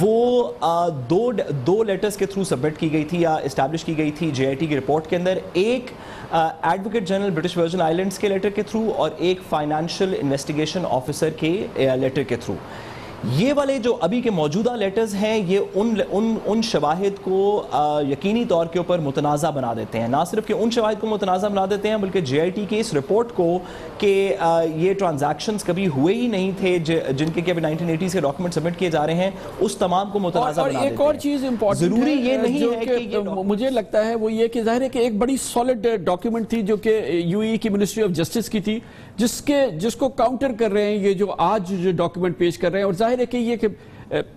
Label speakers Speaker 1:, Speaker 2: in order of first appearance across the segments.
Speaker 1: وہ دو لیٹرز کے through submit کی گئی تھی یا اسٹیبلش کی گئی تھی JIT کی رپورٹ کے اندر. ایک advocate general British virgin islands کے لیٹر کے تھرو اور ایک فائنانشل انویسٹیگیشن آفیسر کے لیٹر کے تھرو. یہ والے جو ابھی کے موجودہ لیٹرز ہیں یہ ان شواہد کو یقینی طور کے اوپر متنازع بنا دیتے ہیں. نہ صرف کہ ان شواہد کو متنازع بنا دیتے ہیں بلکہ JIT کی اس رپورٹ کو کہ یہ ٹرانزیکشنز کبھی ہوئے ہی نہیں تھے جن کے ابھی 1980 سے ڈاکومنٹ سبمٹ کیے جا رہے ہیں, اس تمام کو متنازع بنا دیتے ہیں.
Speaker 2: ایک اور چیز امپورٹنٹ
Speaker 1: ضروری یہ نہیں ہے کہ
Speaker 2: مجھے لگتا ہے وہ یہ کہ ظاہر ہے کہ ایک بڑی سالڈ ڈاکیومنٹ تھی جو کہ UAE کی منسٹری آف جسٹس کی تھی, جس کو کاؤنٹر کر رہے ہیں یہ جو آج جو ڈاکیومنٹ پیش کر رہے ہیں. اور ظاہر ہے کہ یہ کہ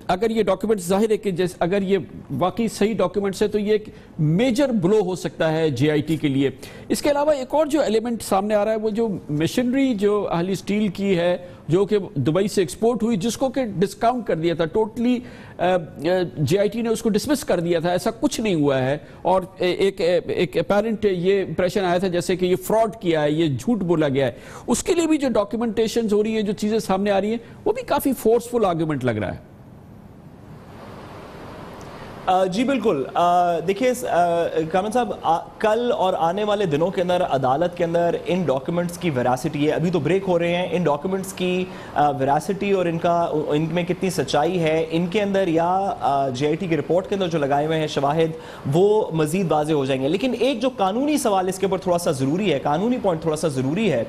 Speaker 2: اگر یہ ڈاکیومنٹ ظاہر ہے کہ اگر یہ واقعی صحیح ڈاکیومنٹس ہے تو یہ ایک میجر بلو ہو سکتا ہے JIT کے لیے. اس کے علاوہ ایک اور جو ایلیمنٹ سامنے آ رہا ہے وہ جو مشنری جو اہلی اسٹیل کی ہے جو کہ دبئی سے ایکسپورٹ ہوئی, جس کو کہ ڈسکاؤنٹ کر دیا تھا ٹوٹلی, JIT نے اس کو ڈسمس کر دیا تھا, ایسا کچھ نہیں ہوا ہے. اور ایک اپیرنٹ یہ امپریشن آیا تھا جیسے کہ یہ فراڈ کیا ہے, یہ جھوٹ بولا گیا ہے. اس کے لیے بھی جو ڈاکیومنٹیشنز ہو رہی ہیں, جو چیزیں سامنے آ رہی ہیں, وہ بھی کافی فورسفل آرگومنٹ لگ رہا ہے.
Speaker 1: جی بالکل. دیکھیے کامران صاحب, کل اور آنے والے دنوں کے اندر عدالت کے اندر ان ڈاکیومنٹس کی ویراسٹی ہے, ابھی تو بریک ہو رہے ہیں, ان ڈاکیومنٹس کی ویراسٹی اور ان میں کتنی سچائی ہے ان کے اندر یا JIT کی رپورٹ کے اندر جو لگائے ہوئے ہیں شواہد وہ مزید واضح ہو جائیں گے. لیکن ایک جو قانونی سوال اس کے اوپر تھوڑا سا ضروری ہے, قانونی پوائنٹ تھوڑا سا ضروری ہے,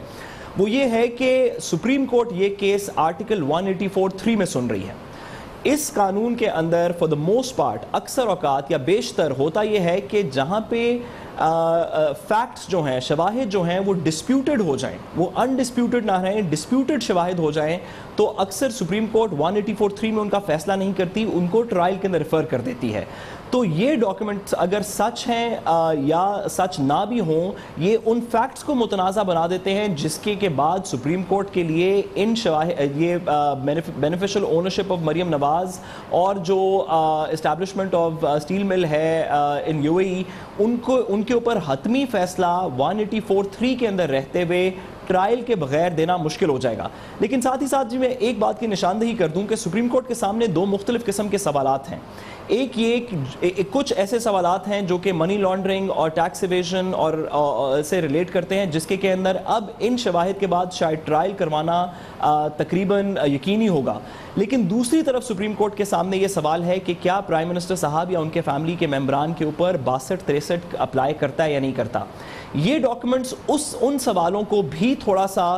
Speaker 1: وہ یہ ہے کہ سپریم کورٹ یہ کیس آرٹیکل 184(3) میں سن رہی ہے. اس قانون کے اندر فار دا موسٹ پارٹ اکثر اوقات یا بیشتر ہوتا یہ ہے کہ جہاں پہ فیکٹس جو ہیں, شواہد جو ہیں وہ ڈسپیوٹڈ ہو جائیں, وہ انڈسپیوٹڈ نہ رہیں, ڈسپیوٹڈ شواہد ہو جائیں, تو اکثر سپریم کورٹ 184(3) میں ان کا فیصلہ نہیں کرتی, ان کو ٹرائل کے اندر ریفر کر دیتی ہے. تو یہ ڈاکیومنٹس اگر سچ ہیں یا سچ نہ بھی ہوں, یہ ان فیکٹس کو متنازع بنا دیتے ہیں جس کے بعد سپریم کورٹ کے لیے ان شواہد, یہ beneficial ownership of Maryam Nawaz اور جو اسٹیبلشمنٹ آف اسٹیل مل ہے ان UAE, ان کے اوپر حتمی فیصلہ 184(3) کے اندر رہتے ہوئے ٹرائل کے بغیر دینا مشکل ہو جائے گا. لیکن ساتھ ہی ساتھ میں ایک بات کی نشاندہی کر دوں کہ سپریم کورٹ کے سامنے دو مختلف قسم کے سوالات ہیں. ایک یہ کچھ ایسے سوالات ہیں جو کہ منی لانڈرنگ اور ٹیکس ایویژن اور سے ریلیٹ کرتے ہیں, جس کے اندر اب ان شواہد کے بعد شاید ٹرائل کروانا تقریباً یقینی ہوگا. لیکن دوسری طرف سپریم کورٹ کے سامنے یہ سوال ہے کہ کیا پرائم منسٹر صاحب یا ان کے فیملی کے ممبران کے اوپر 62-63 اپلائی کرتا ہے یا نہیں کرتا. یہ ڈاکیومنٹس ان سوالوں کو بھی تھوڑا سا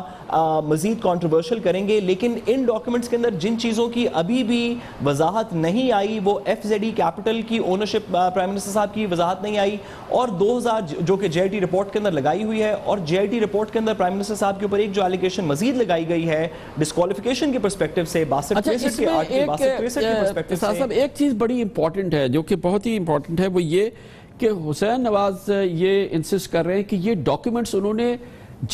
Speaker 1: مزید کنٹروورشل کریں گے. لیکن ان ڈاکیومنٹس کے اندر جن چیزوں کی ابھی بھی وضاحت نہیں آئی, وہ FZE کیپٹل کی اونرشپ پرائم منسٹر صاحب کی وضاحت نہیں آئی, اور 2000 جو کہ JIT رپورٹ کے اندر لگائی ہوئی ہے, اور JIT رپورٹ کے اندر پرائم منسٹر صاحب کے اوپر ایک جو ایلیگیشن مزید لگائی گئی ہے ڈسکوالیفیکیشن کے پرسپیکٹو سے 62-63 کے پرسپیکٹو سے.
Speaker 2: ایک چیز بڑی امپورٹنٹ ہے جو کہ بہت ہی امپورٹنٹ ہے, وہ یہ کہ حسین نواز یہ انسسٹ کر رہے ہیں کہ یہ ڈاکیومنٹس انہوں نے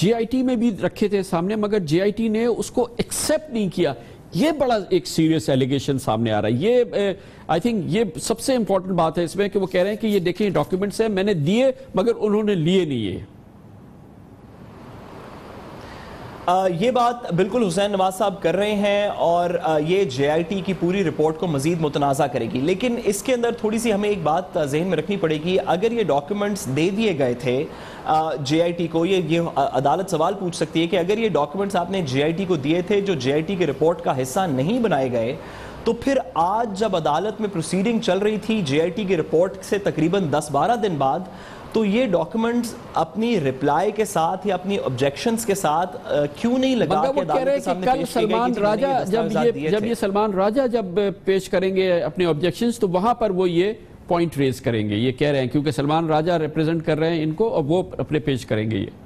Speaker 2: JIT میں بھی رکھے تھے سامنے, مگر JIT نے اس کو ایکسیپٹ نہیں کیا. یہ بڑا ایک سیریس ایلیگیشن سامنے آ رہا ہے. یہ آئی تھنک یہ سب سے امپورٹنٹ بات ہے اس میں کہ وہ کہہ رہے ہیں کہ یہ دیکھیں ڈاکیومنٹس ہیں, میں نے دیے مگر انہوں نے لیے نہیں. ہے
Speaker 1: یہ بات بالکل حسین نواز صاحب کر رہے ہیں اور یہ JIT کی پوری رپورٹ کو مزید متنازع کرے گی. لیکن اس کے اندر تھوڑی سی ہمیں ایک بات ذہن میں رکھنی پڑے گی, اگر یہ ڈاکیومنٹس دے دیے گئے تھے JIT کو, یہ عدالت سوال پوچھ سکتی ہے کہ اگر یہ ڈاکیومنٹس آپ نے JIT کو دیے تھے جو JIT کی رپورٹ کا حصہ نہیں بنائے گئے, تو پھر آج جب عدالت میں پروسیڈنگ چل رہی تھی JIT کی رپورٹ سے تقریباً 10-12 دن بعد, تو یہ ڈاکیومنٹس اپنی رپلائی کے ساتھ یا اپنی آبجیکشنز کے ساتھ کیوں نہیں لگا کے عدالت کے سامنے پیش کی گئی؟
Speaker 2: جب یہ سلمان راجہ جب پیش کریں گے اپنے آبجیکشنز, تو وہاں پر وہ یہ پوائنٹ ریز کریں گے, یہ کہہ رہے ہیں کیونکہ سلمان راجہ ریپریزنٹ کر رہے ہیں ان کو, اور وہ اپنے پیش کریں گے. یہ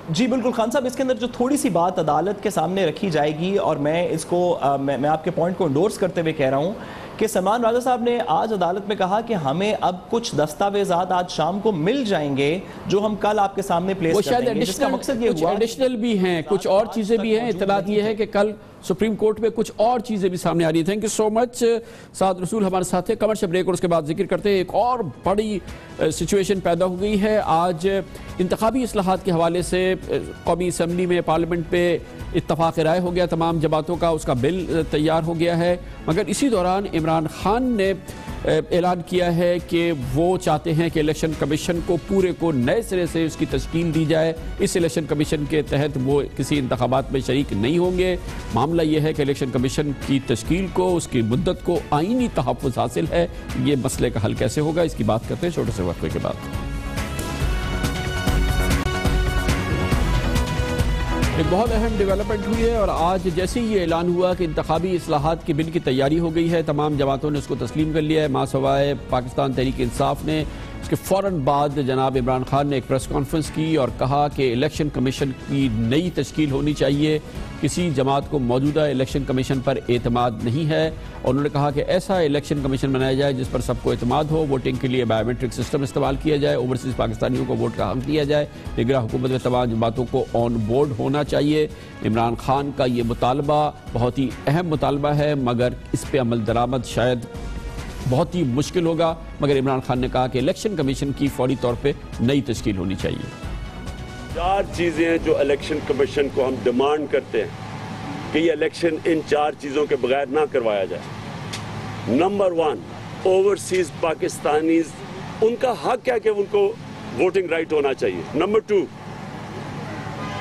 Speaker 1: جی بالکل خان صاحب, اس کے اندر جو تھوڑی سی بات عدالت کے سامنے رکھی جائے گی, اور میں اس کو میں آپ کے پوائنٹ کو انڈورس کرتے ہوئے کہہ رہا ہوں کہ سلمان راجہ صاحب نے آج عدالت میں کہا کہ ہمیں اب کچھ دستاویزات آج شام کو مل جائیں گے جو ہم کل آپ کے سامنے پلیس کر دیں گے, جس کا مقصد یہ ہوا
Speaker 2: ایڈیشنل بھی ہیں, کچھ اور چیزیں بھی ہیں. اطلاعات یہ ہے کہ کل سپریم کورٹ میں کچھ اور چیزیں بھی سامنے آ رہی ہیں. تھینک یو سو مچ. سعد رسول ہمارے ساتھ ہے. کمرشل بریک اور اس کے بعد ذکر کرتے ہیں. ایک اور بڑی سچویشن پیدا ہو گئی ہے. آج انتخابی اصلاحات کے حوالے سے قومی اسمبلی میں پارلیمنٹ پہ اتفاق رائے ہو گیا تمام جماعتوں کا, اس کا بل تیار ہو گیا ہے. مگر اسی دوران عمران خان نے اعلان کیا ہے کہ وہ چاہتے ہیں کہ الیکشن کمیشن کو پورے کو نئے سرے سے اس کی تشکیل دی جائے. اس الیکشن کمیشن کے تحت وہ کسی انتخابات میں شریک نہیں ہوں گے. معاملہ یہ ہے کہ الیکشن کمیشن کی تشکیل کو, اس کی مدت کو آئینی تحفظ حاصل ہے. یہ مسئلے کا حل کیسے ہوگا, اس کی بات کرتے ہیں چھوٹے سے وقفے کے بعد. ایک بہت اہم ڈیولپمنٹ ہوئی ہے اور آج جیسے ہی یہ اعلان ہوا کہ انتخابی اصلاحات کے بل کی تیاری ہو گئی ہے, تمام جماعتوں نے اس کو تسلیم کر لیا ہے. ماں سوائے پاکستان تحریک انصاف نے. اس کے فوراً بعد جناب عمران خان نے ایک پریس کانفرنس کی اور کہا کہ الیکشن کمیشن کی نئی تشکیل ہونی چاہیے. کسی جماعت کو موجودہ الیکشن کمیشن پر اعتماد نہیں ہے. اور انہوں نے کہا کہ ایسا الیکشن کمیشن بنایا جائے جس پر سب کو اعتماد ہو. ووٹنگ کے لیے بایو میٹرک سسٹم استعمال کیا جائے. اوورسیز پاکستانیوں کو ووٹ کا حق دیا جائے. نگراں حکومت میں تمام جماعتوں کو آن بورڈ ہونا چاہیے. عمران خان کا یہ مطالبہ بہت ہی اہم مطالبہ ہے, مگر اس پہ عمل درآمد شاید بہت ہی مشکل ہوگا. مگر عمران خان نے کہا کہ الیکشن کمیشن کی فوری طور پہ نئی تشکیل ہونی چاہیے.
Speaker 3: 4 چیزیں ہیں جو الیکشن کمیشن کو ہم ڈیمانڈ کرتے ہیں کہ یہ الیکشن ان 4 چیزوں کے بغیر نہ کروایا جائے. نمبر 1, اوورسیز پاکستانیز, ان کا حق ہے کہ ان کو ووٹنگ رائٹ ہونا چاہیے. نمبر 2,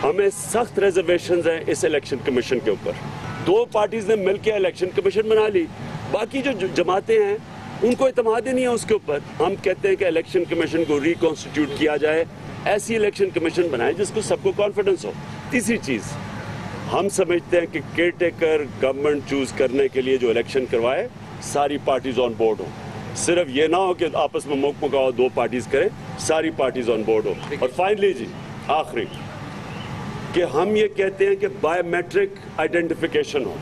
Speaker 3: ہمیں سخت ریزرویشنز ہیں اس الیکشن کمیشن کے اوپر. 2 پارٹیز نے مل کے الیکشن کمیشن بنا لی, باقی جو جماعتیں ہیں ان کو اعتماد ہی نہیں ہے اس کے اوپر. ہم کہتے ہیں کہ الیکشن کمیشن کو ریکانسٹیٹیوٹ کیا جائے, ایسی الیکشن کمیشن بنائے جس کو سب کو کانفیڈنس ہو. تیسری چیز, ہم سمجھتے ہیں کہ کیئر ٹیکر گورنمنٹ چوز کرنے کے لیے جو الیکشن کروائے ساری پارٹیز آن بورڈ ہوں. صرف یہ نہ ہو کہ آپس میں موقع مکاؤ 2 پارٹیز کریں, ساری پارٹیز آن بورڈ ہو. اور فائنلی جی آخری کہ ہم یہ کہتے ہیں کہ بایو میٹرک آئیڈینٹیفیکیشن ہو.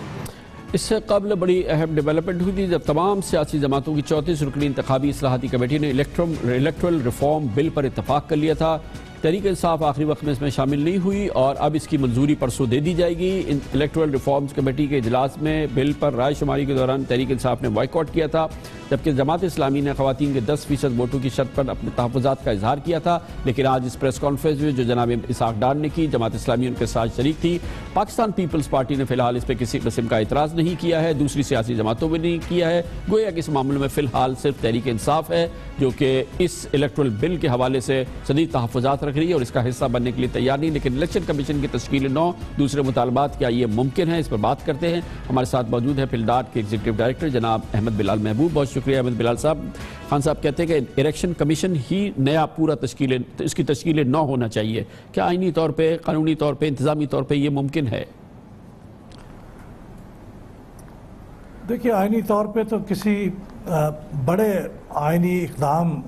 Speaker 2: اس سے قبل بڑی اہم ڈیولپمنٹ ہوئی تھی جب تمام سیاسی جماعتوں کی 34 رکنی انتخابی اصلاحاتی کمیٹی نے الیکٹرل ریفارم بل پر اتفاق کر لیا تھا. تحریک انصاف آخری وقت میں اس میں شامل نہیں ہوئی اور اب اس کی منظوری پرسوں دے دی جائے گی. الیکٹرل ریفارمز کمیٹی کے اجلاس میں بل پر رائے شماری کے دوران تحریک انصاف نے بائیکاٹ کیا تھا, جبکہ جماعت اسلامی نے خواتین کے 10% ووٹوں کی شرط پر اپنے تحفظات کا اظہار کیا تھا. لیکن آج اس پریس کانفرنس میں جو جناب اسحاق ڈار نے کی, جماعت اسلامی ان کے ساتھ شریک تھی. پاکستان پیپلز پارٹی نے فی الحال اس پہ کسی قسم کا اعتراض نہیں کیا ہے, دوسری سیاسی جماعتوں نے نہیں کیا ہے. گویا کہ اس معاملے میں فی الحال صرف تحریک انصاف ہے جو کہ اس الیکٹرل بل کے حوالے سے شدید تحفظات رکھ رہی ہے اور اس کا حصہ بننے کے لیے تیار نہیں. لیکن الیکشن کمیشن کی تشکیل 9 دوسرے مطالبات, کیا یہ ممکن ہے, اس پر بات کرتے ہیں. ہمارے ساتھ موجود ہے فلڈارٹ کے ایگزیکٹو ڈائریکٹر جناب احمد بلال محبوب. بہت شکریہ احمد بلال صاحب. خان صاحب کہتے ہیں کہ الیکشن کمیشن ہی نیا پورا اس کی تشکیل 9 ہونا چاہیے. کیا آئینی طور پہ, قانونی طور پہ, انتظامی طور پہ یہ ممکن ہے؟
Speaker 4: دیکھیے, آئینی طور پہ تو کسی بڑے آئینی اقدام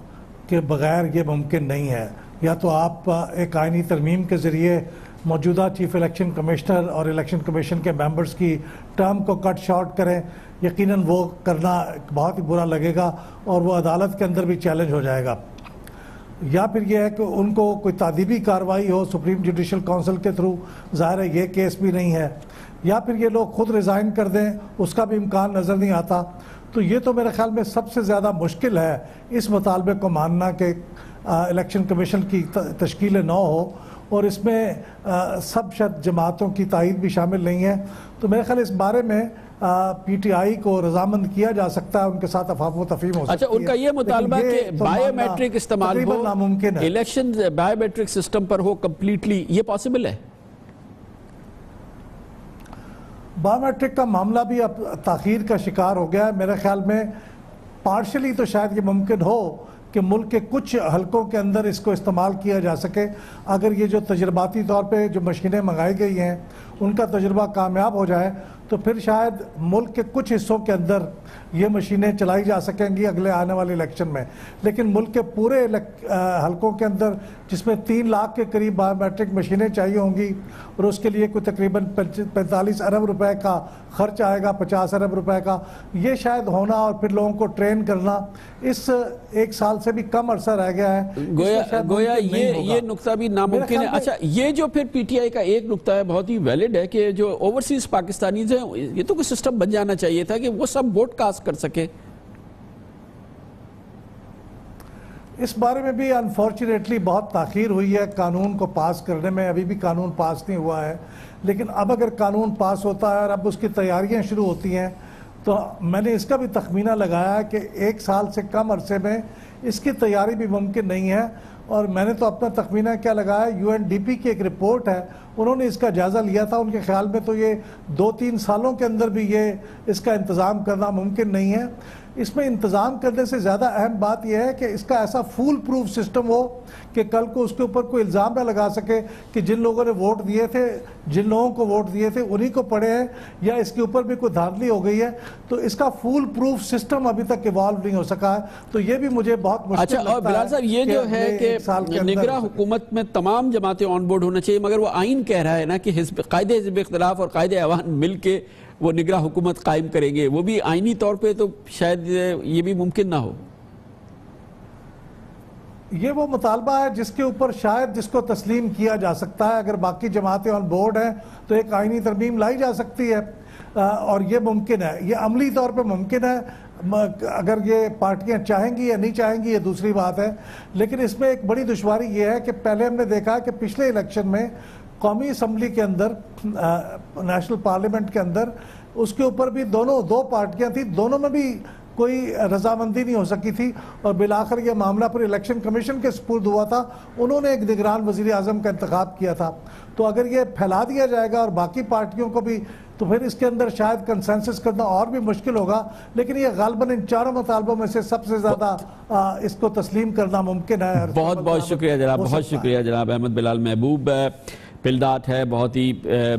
Speaker 4: کے بغیر یہ ممکن نہیں ہے. یا تو آپ ایک آئینی ترمیم کے ذریعے موجودہ چیف الیکشن کمشنر اور الیکشن کمیشن کے ممبرز کی ٹرم کو کٹ شارٹ کریں, یقیناً وہ کرنا بہت ہی برا لگے گا اور وہ عدالت کے اندر بھی چیلنج ہو جائے گا. یا پھر یہ ہے کہ ان کو کوئی تعدیبی کارروائی ہو سپریم جوڈیشل کونسل کے تھرو, ظاہر ہے یہ کیس بھی نہیں ہے. یا پھر یہ لوگ خود ریزائن کر دیں, اس کا بھی امکان نظر نہیں آتا. تو یہ تو میرے خیال میں سب سے زیادہ مشکل ہے اس مطالبے کو ماننا کہ الیکشن کمیشن کی تشکیل 9 ہو اور اس میں سب شاید جماعتوں کی تائید بھی شامل نہیں ہے. تو میرے خیال اس بارے میں پی ٹی آئی کو رضامند کیا جا سکتا ہے, ان کے ساتھ افہام و تفہیم ہو سکتی ہے.
Speaker 2: اچھا, ان کا یہ مطالبہ کہ بایو میٹرک استعمال ہو,
Speaker 4: ناممکن ہے.
Speaker 2: الیکشن بایو میٹرک سسٹم پر ہو کمپلیٹلی, یہ پاسبل ہے؟
Speaker 4: بایو میٹرک کا معاملہ بھی اب تاخیر کا شکار ہو گیا ہے. میرے خیال میں پارشلی تو شاید یہ ممکن ہو کہ ملک کے کچھ حلقوں کے اندر اس کو استعمال کیا جا سکے. اگر یہ جو تجرباتی طور پہ جو مشینیں منگائی گئی ہیں ان کا تجربہ کامیاب ہو جائے تو پھر شاید ملک کے کچھ حصوں کے اندر یہ مشینیں چلائی جا سکیں گی اگلے آنے والے الیکشن میں. لیکن ملک کے پورے حلقوں کے اندر جس میں 3 لاکھ کے قریب بایو میٹرک مشینیں چاہیے ہوں گی اور اس کے لیے کوئی تقریباً 45 ارب روپے کا خرچ آئے گا, 50 ارب روپے کا, یہ شاید ہونا اور پھر لوگوں کو ٹرین کرنا اس 1 سال سے بھی کم عرصہ رہ گیا ہے.
Speaker 2: گویا یہ نقطہ بھی ناممکن ہے. اچھا, یہ جو پھر پی ٹی آئی کا ایک نقطہ ہے بہت ہی ویلڈ ہے کہ جو اوورسیز پاکستانیز ہیں یہ تو کوئی سسٹم بن جانا چاہیے تھا کہ وہ سب ووٹ کاسٹ کر سکے.
Speaker 4: اس بارے میں بھی انفارچونیٹلی بہت تاخیر ہوئی ہے قانون کو پاس کرنے میں. ابھی بھی قانون پاس نہیں ہوا ہے, لیکن اب اگر قانون پاس ہوتا ہے اور اب اس کی تیاریاں شروع ہوتی ہیں تو میں نے اس کا بھی تخمینہ لگایا کہ 1 سال سے کم عرصے میں اس کی تیاری بھی ممکن نہیں ہے. اور میں نے تو اپنا تخمینہ کیا لگایا, UNDP کی ایک رپورٹ ہے, انہوں نے اس کا جائزہ لیا تھا. ان کے خیال میں تو یہ 2-3 سالوں کے اندر بھی یہ اس کا انتظام کرنا ممکن نہیں ہے. اس میں انتظام کرنے سے زیادہ اہم بات یہ ہے کہ اس کا ایسا فول پروف سسٹم ہو کہ کل کو اس کے اوپر کوئی الزام نہ لگا سکے کہ جن لوگوں نے ووٹ دیے تھے, جن لوگوں کو ووٹ دیے تھے انہی کو پڑے ہیں, یا اس کے اوپر بھی کوئی دھاندلی ہو گئی ہے. تو اس کا فول پروف سسٹم ابھی تک ایوالو نہیں ہو سکا ہے. تو یہ بھی مجھے بہت مشکل لگتا ہے.
Speaker 2: بلال صاحب, یہ جو ہے کہ نگراں حکومت میں تمام جماعتیں آن بورڈ ہونا چاہیے, مگر وہ آئین کہہ رہا ہے نا کہ قائد حزب اختلاف اور قائد ایوان مل کے وہ نگراں حکومت قائم کریں گے. وہ بھی آئینی طور پہ تو شاید یہ بھی ممکن نہ ہو.
Speaker 4: یہ وہ مطالبہ ہے جس کے اوپر شاید جس کو تسلیم کیا جا سکتا ہے. اگر باقی جماعتیں آن بورڈ ہیں تو ایک آئینی ترمیم لائی جا سکتی ہے, اور یہ ممکن ہے. یہ عملی طور پہ ممکن ہے. اگر یہ پارٹیاں چاہیں گی یا نہیں چاہیں گی یہ دوسری بات ہے. لیکن اس میں ایک بڑی دشواری یہ ہے کہ پہلے ہم نے دیکھا کہ پچھلے الیکشن میں قومی اسمبلی کے اندر, نیشنل پارلیمنٹ کے اندر, اس کے اوپر بھی دو پارٹیاں تھیں, دونوں میں بھی کوئی رضامندی نہیں ہو سکی تھی, اور بالآخر یہ معاملہ پھر الیکشن کمیشن کے سپرد ہوا تھا. انہوں نے ایک نگران وزیر اعظم کا انتخاب کیا تھا. تو اگر یہ پھیلا دیا جائے گا اور باقی پارٹیوں کو بھی, تو پھر اس کے اندر شاید کنسنسس کرنا اور بھی مشکل ہوگا. لیکن یہ غالباً ان چاروں مطالبوں میں سے سب سے زیادہ اس کو تسلیم کرنا ممکن ہے.
Speaker 2: بہت بہت شکریہ جناب, بہت شکریہ جناب احمد بلال محبوب. پلڈاٹ ہے, بہت ہی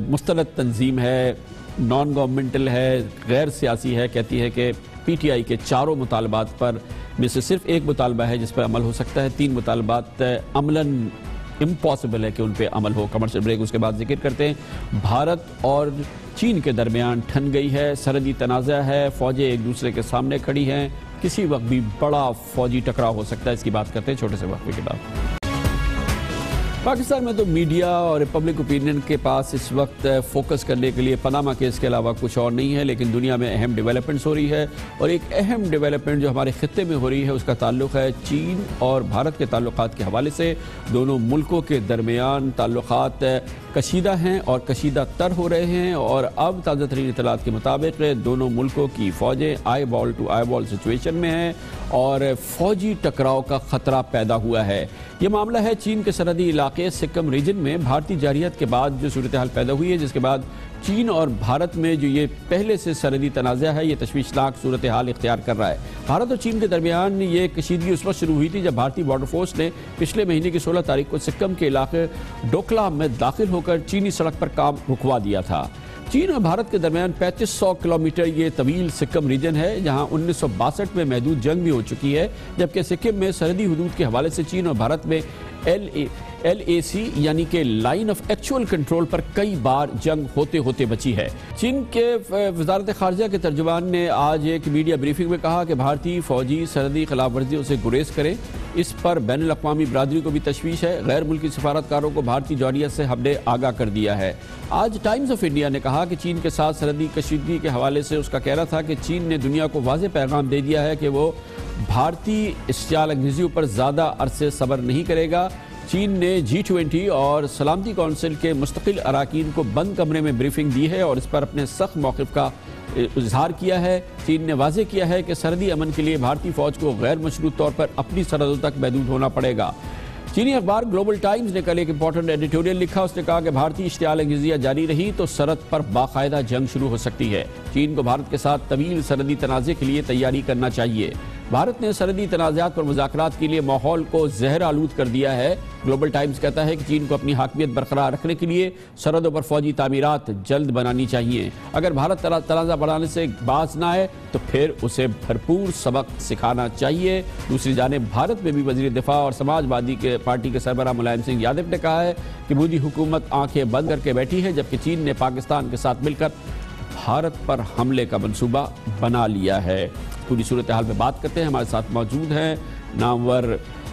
Speaker 2: مستند تنظیم ہے, نان گورنمنٹل ہے, غیر سیاسی ہے. کہتی ہے کہ پی ٹی آئی کے 4 مطالبات پر میں سے صرف ایک مطالبہ ہے جس پر عمل ہو سکتا ہے. 3 مطالبات عملاً امپاسبل ہے کہ ان پہ عمل ہو. کمرشل بریک اس کے بعد ذکر کرتے ہیں. بھارت اور چین کے درمیان ٹھن گئی ہے سرحدی تنازع ہے, فوجیں ایک دوسرے کے سامنے کھڑی ہیں, کسی وقت بھی بڑا فوجی ٹکراؤ ہو سکتا ہے. اس کی بات کرتے ہیں چھوٹے سے وقفے کے بعد. پاکستان میں تو میڈیا اور پبلک اوپینین کے پاس اس وقت فوکس کرنے کے لیے پاناما کیس کے علاوہ کچھ اور نہیں ہے, لیکن دنیا میں اہم ڈیولپمنٹس ہو رہی ہے. اور ایک اہم ڈیولپمنٹ جو ہمارے خطے میں ہو رہی ہے اس کا تعلق ہے چین اور بھارت کے تعلقات کے حوالے سے. دونوں ملکوں کے درمیان تعلقات کشیدہ ہیں اور کشیدہ تر ہو رہے ہیں, اور اب تازہ ترین اطلاعات کے مطابق دونوں ملکوں کی فوجیں آئی بال ٹو آئی بال سچویشن میں ہیں اور فوجی ٹکراؤ کا خطرہ پیدا ہوا ہے. یہ معاملہ ہے چین کے سرحدی علاقے سکم ریجن میں بھارتی جارحیت کے بعد جو صورتحال پیدا ہوئی ہے, جس کے بعد چین اور بھارت میں جو یہ پہلے سے سرحدی تنازع ہے یہ تشویشناک صورتحال اختیار کر رہا ہے. بھارت اور چین کے درمیان یہ کشیدگی اس وقت شروع ہوئی تھی جب بھارتی بارڈر فورس نے پچھلے مہینے کی 16 تاریخ کو سکم کے علاقے ڈوکلا میں داخل ہو کر چینی سڑک پر کام رکوا دیا تھا. چین اور بھارت کے درمیان 3500 کلومیٹر یہ طویل سکم ریجن ہے جہاں 1962 میں محدود جنگ بھی ہو چکی ہے, جبکہ سکم میں سرحدی حدود کے حوالے سے چین اور بھارت میں LAC یعنی کہ لائن آف ایکچول کنٹرول پر کئی بار جنگ ہوتے ہوتے بچی ہے. چین کے وزارت خارجہ کے ترجمان نے آج ایک میڈیا بریفنگ میں کہا کہ بھارتی فوجی سرحدی خلاف ورزیوں سے گریز کریں. اس پر بین الاقوامی برادری کو بھی تشویش ہے. غیر ملکی سفارتکاروں کو بھارتی جارحیت سے ہم نے آگاہ کر دیا ہے. آج ٹائمز آف انڈیا نے کہا کہ چین کے ساتھ سرحدی کشیدگی کے حوالے سے اس کا کہنا تھا کہ چین نے دنیا کو واضح پیغام دے دیا ہے کہ وہ بھارتی اشتعال انگیزیوں پر زیادہ عرصے صبر نہیں کرے گا. چین نے G20 اور سلامتی کونسل کے مستقل اراکین کو بند کمرے میں بریفنگ دی ہے اور اس پر اپنے سخت موقف کا اظہار کیا ہے. چین نے واضح کیا ہے کہ سرحدی امن کے لیے بھارتی فوج کو غیر مشروط طور پر اپنی سرحدوں تک محدود ہونا پڑے گا. چینی اخبار گلوبل ٹائمز نے کل ایک امپورٹنٹ ایڈیٹوریل لکھا. اس نے کہا کہ بھارتی اشتعال انگیزیاں جاری رہی تو سرحد پر باقاعدہ جنگ شروع ہو سکتی ہے. چین کو بھارت کے ساتھ طویل سرحدی تنازع کے لیے تیاری کرنا چاہیے. بھارت نے سرحدی تنازعات پر مذاکرات کے لیے ماحول کو زہر آلود کر دیا ہے. گلوبل ٹائمز کہتا ہے کہ چین کو اپنی حاکمیت برقرار رکھنے کے لیے سرحدوں پر فوجی تعمیرات جلد بنانی چاہیے. اگر بھارت تنازع بڑھانے سے باز نہ آئے تو پھر اسے بھرپور سبق سکھانا چاہیے. دوسری جانب بھارت میں بھی وزیر دفاع اور سماجوادی کے پارٹی کے سربراہ ملائم سنگھ یادو نے کہا ہے کہ مودی حکومت آنکھیں بند کر کے بیٹھی ہے, جبکہ چین نے پاکستان کے ساتھ مل کر بھارت پر حملے کا منصوبہ بنا لیا ہے. پوری صورتحال پہ بات کرتے ہیں. ہمارے ساتھ موجود ہیں نامور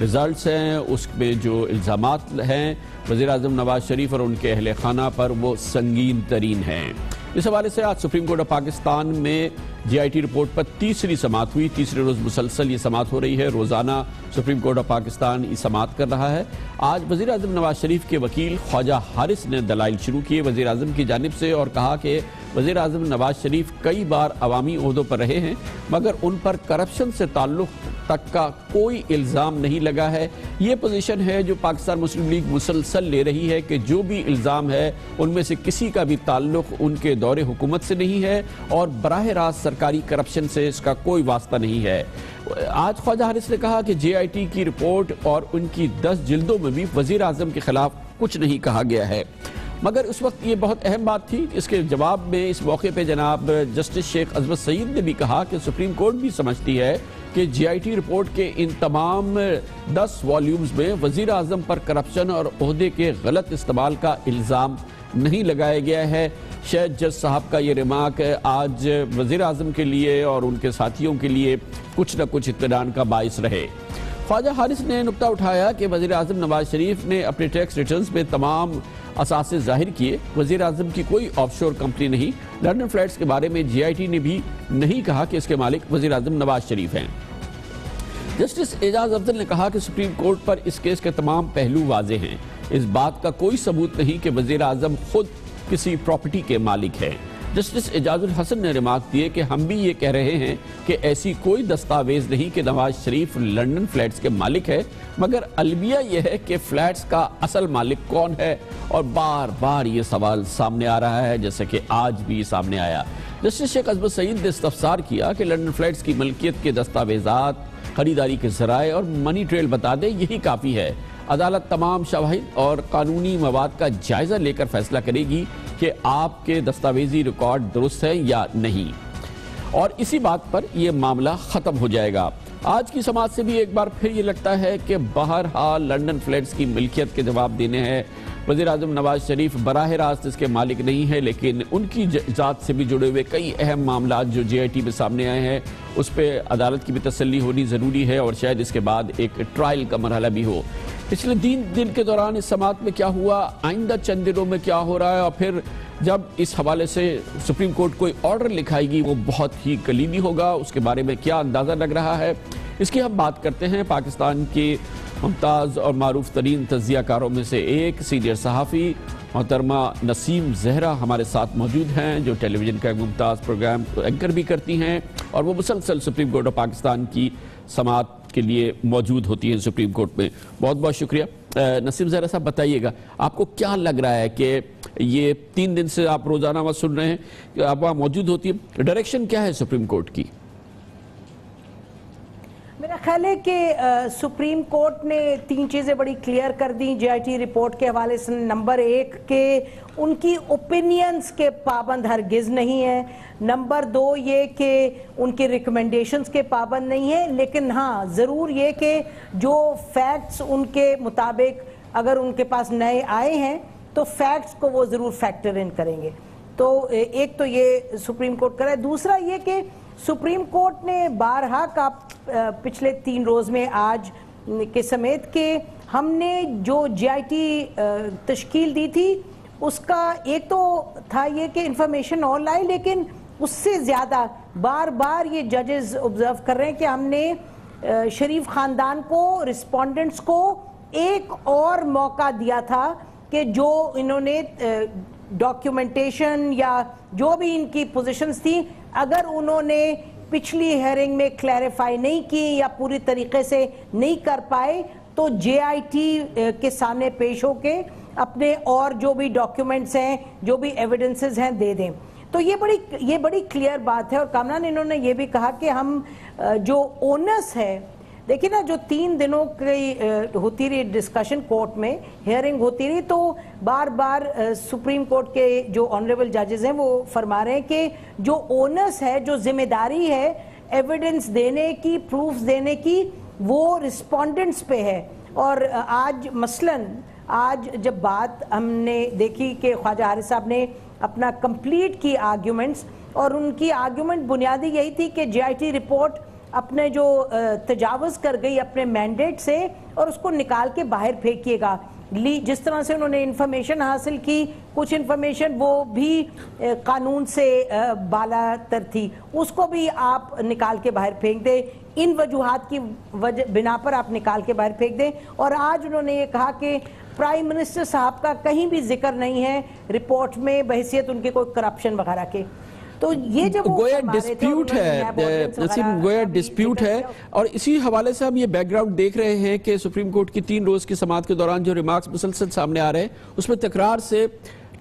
Speaker 2: رزلٹس ہیں اس میں جو الزامات ہیں وزیر اعظم نواز شریف اور ان کے اہل خانہ پر وہ سنگین ترین ہیں۔ اس حوالے سے آج سپریم کورٹ آف پاکستان میں جی آئی ٹی رپورٹ پر تیسری سماعت ہوئی۔ تیسرے روز مسلسل یہ سماعت ہو رہی ہے، روزانہ سپریم کورٹ آف پاکستان یہ سماعت کر رہا ہے۔ آج وزیر اعظم نواز شریف کے وکیل خواجہ حارث نے دلائل شروع کیے وزیر اعظم کی جانب سے اور کہا کہ وزیر اعظم نواز شریف کئی بار عوامی عہدوں پر رہے ہیں مگر ان پر کرپشن سے تعلق تک کا کوئی الزام نہیں لگا ہے۔ یہ پوزیشن ہے جو پاکستان مسلم لیگ مسلسل لے رہی ہے کہ جو بھی الزام ہے ان میں سے کسی کا بھی تعلق ان کے دور حکومت سے نہیں ہے اور براہ راست سرکاری کرپشن سے اس کا کوئی واسطہ نہیں ہے۔ آج خواجہ حارث نے کہا کہ جے آئی ٹی کی رپورٹ اور ان کی 10 جلدوں میں بھی وزیر اعظم کے خلاف کچھ نہیں کہا گیا ہے، مگر اس وقت یہ بہت اہم بات تھی۔ اس کے جواب میں اس موقع پہ جناب جسٹس شیخ عظمت سعید نے بھی کہا کہ سپریم کورٹ بھی سمجھتی ہے کہ جے آئی ٹی رپورٹ کے ان تمام 10 والیومز میں وزیر اعظم پر کرپشن اور عہدے کے غلط استعمال کا الزام نہیں لگایا گیا ہے۔ شاید جج صاحب کا یہ ریمارک آج وزیر اعظم کے لیے اور ان کے ساتھیوں کے لیے کچھ نہ کچھ اطمینان کا باعث رہے۔ خواجہ حارث نے نقطہ اٹھایا کہ وزیر اعظم نواز شریف نے اپنے ٹیکس ریٹرنز میں تمام اثاثے ظاہر کیے، وزیر اعظم کی کوئی آف شور کمپنی نہیں۔ لنڈن فلیٹس کے بارے میں جے آئی ٹی نے بھی نہیں کہا کہ اس کے مالک وزیر اعظم نواز شریف ہیں۔ جسٹس اعجاز افضل نے کہا کہ سپریم کورٹ پر اس کیس کے تمام پہلو واضح ہیں، اس بات کا کوئی ثبوت نہیں کہ وزیر اعظم خود کسی پراپرٹی کے مالک ہے۔ جسٹس اعجاز الحسن نے ریمارک دیے کہ ہم بھی یہ کہہ رہے ہیں کہ ایسی کوئی دستاویز نہیں کہ نواز شریف لنڈن فلیٹس کے مالک ہے، مگر المیہ یہ ہے کہ فلیٹس کا اصل مالک کون ہے، اور بار بار یہ سوال سامنے آ رہا ہے جیسے کہ آج بھی سامنے آیا۔ جسٹس شیخ عظمت سعید نے استفسار کیا کہ لنڈن فلیٹس کی ملکیت کے دستاویزات، خریداری کے ذرائع اور منی ٹریل بتا دیں، یہی کافی ہے۔ عدالت تمام شواہد اور قانونی مواد کا جائزہ لے کر فیصلہ کرے گی کہ آپ کے دستاویزی ریکارڈ درست ہے یا نہیں، اور اسی بات پر یہ معاملہ ختم ہو جائے گا۔ آج کی سماعت سے بھی ایک بار پھر یہ لگتا ہے کہ بہرحال لنڈن فلیٹس کی ملکیت کے جواب دینے ہیں۔ وزیر اعظم نواز شریف براہ راست اس کے مالک نہیں ہیں، لیکن ان کی ذات سے بھی جڑے ہوئے کئی اہم معاملات جو جے آئی ٹی میں سامنے آئے ہیں اس پہ عدالت کی بھی تسلی ہونی ضروری ہے، اور شاید اس کے بعد ایک ٹرائل کا مرحلہ بھی ہو۔ پچھلے 3 دن کے دوران اس سماعت میں کیا ہوا، آئندہ چند دنوں میں کیا ہو رہا ہے، اور پھر جب اس حوالے سے سپریم کورٹ کوئی آرڈر لکھائے گی وہ بہت ہی کلیدی ہوگا، اس کے بارے میں کیا اندازہ لگ رہا ہے، اس کی ہم بات کرتے ہیں۔ پاکستان کے ممتاز اور معروف ترین تجزیہ کاروں میں سے ایک سینئر صحافی محترمہ نسیم زہرا ہمارے ساتھ موجود ہیں، جو ٹیلی ویژن کا ایک ممتاز پروگرام اینکر بھی کرتی ہیں، اور وہ مسلسل سپریم کورٹ آف پاکستان کی سماعت کے لیے موجود ہوتی ہیں سپریم کورٹ میں۔ بہت بہت شکریہ۔ نسیم زہرا صاحب بتائیے گا آپ کو کیا لگ رہا ہے کہ یہ 3 دن سے آپ روزانہ وہاں سن رہے ہیں، آپ وہاں موجود ہوتی ہیں، ڈائریکشن کیا ہے سپریم کورٹ کی؟
Speaker 5: میرا خیال ہے کہ سپریم کورٹ نے 3 چیزیں بڑی کلیئر کر دیں جے آئی ٹی رپورٹ کے حوالے سے۔ نمبر 1 کہ ان کی اوپینینز کے پابند ہرگز نہیں ہے۔ نمبر 2 یہ کہ ان کی ریکمنڈیشنز کے پابند نہیں ہے، لیکن ہاں ضرور یہ کہ جو فیکٹس ان کے مطابق اگر ان کے پاس نئے آئے ہیں تو فیکٹس کو وہ ضرور فیکٹر ان کریں گے۔ تو ایک تو یہ سپریم کورٹ کرے۔ دوسرا یہ کہ سپریم کورٹ نے بارہا کا پچھلے 3 روز میں آج کے سمیت کہ ہم نے جو جے آئی ٹی تشکیل دی تھی اس کا ایک تو تھا یہ کہ انفارمیشن اور لائے، لیکن اس سے زیادہ بار بار یہ ججز آبزرو کر رہے ہیں کہ ہم نے شریف خاندان کو، رسپونڈنٹس کو ایک اور موقع دیا تھا کہ جو انہوں نے ڈاکیومنٹیشن یا جو بھی ان کی پوزیشنز تھی اگر انہوں نے پچھلی ہیئرنگ میں کلیریفائی نہیں کی یا پوری طریقے سے نہیں کر پائے تو جے آئی ٹی کے سامنے پیش ہو کے اپنے اور جو بھی ڈاکیومنٹس ہیں، جو بھی ایویڈنسز ہیں دے دیں۔ تو یہ بڑی کلیئر بات ہے۔ اور کامران انہوں نے یہ بھی کہا کہ ہم جو اونس ہے، دیکھیں نا جو 3 دنوں کی ہوتی رہی ڈسکشن کورٹ میں، ہیئرنگ ہوتی رہی، تو بار بار سپریم کورٹ کے جو آنریبل ججز ہیں وہ فرما رہے ہیں کہ جو اونس ہے، جو ذمہ داری ہے ایویڈنس دینے کی، پروف دینے کی، وہ رسپونڈنٹس پہ ہے۔ اور آج مثلاً جب بات ہم نے دیکھی کہ خواجہ حارث صاحب نے اپنا کمپلیٹ کی آرگیومنٹس، اور ان کی آرگیومنٹ بنیادی یہی تھی کہ جے آئی ٹی رپورٹ اپنے جو تجاوز کر گئی اپنے مینڈیٹ سے اور اس کو نکال کے باہر پھینکیے گا. جس طرح سے انہوں نے انفارمیشن حاصل کی, کچھ انفارمیشن وہ بھی قانون سے بالا تر تھی, اس کو بھی آپ نکال کے باہر پھینک دیں. ان وجوہات کی بنا پر آپ نکال کے باہر پھینک دیں. اور آج انہوں نے یہ کہا کہ پرائم منسٹر صاحب کا کہیں بھی ذکر نہیں ہے رپورٹ میں بحیثیت ان کے کوئی کرپشن وغیرہ کے. تو یہ جب
Speaker 2: گویا ڈسپیوٹ ہے, گویا ڈسپیوٹ ہے. اور اسی حوالے سے ہم یہ بیک گراؤنڈ دیکھ رہے ہیں کہ سپریم کورٹ کی 3 روز کی سماعت کے دوران جو ریمارکس مسلسل سامنے آ رہے ہیں اس میں تکرار سے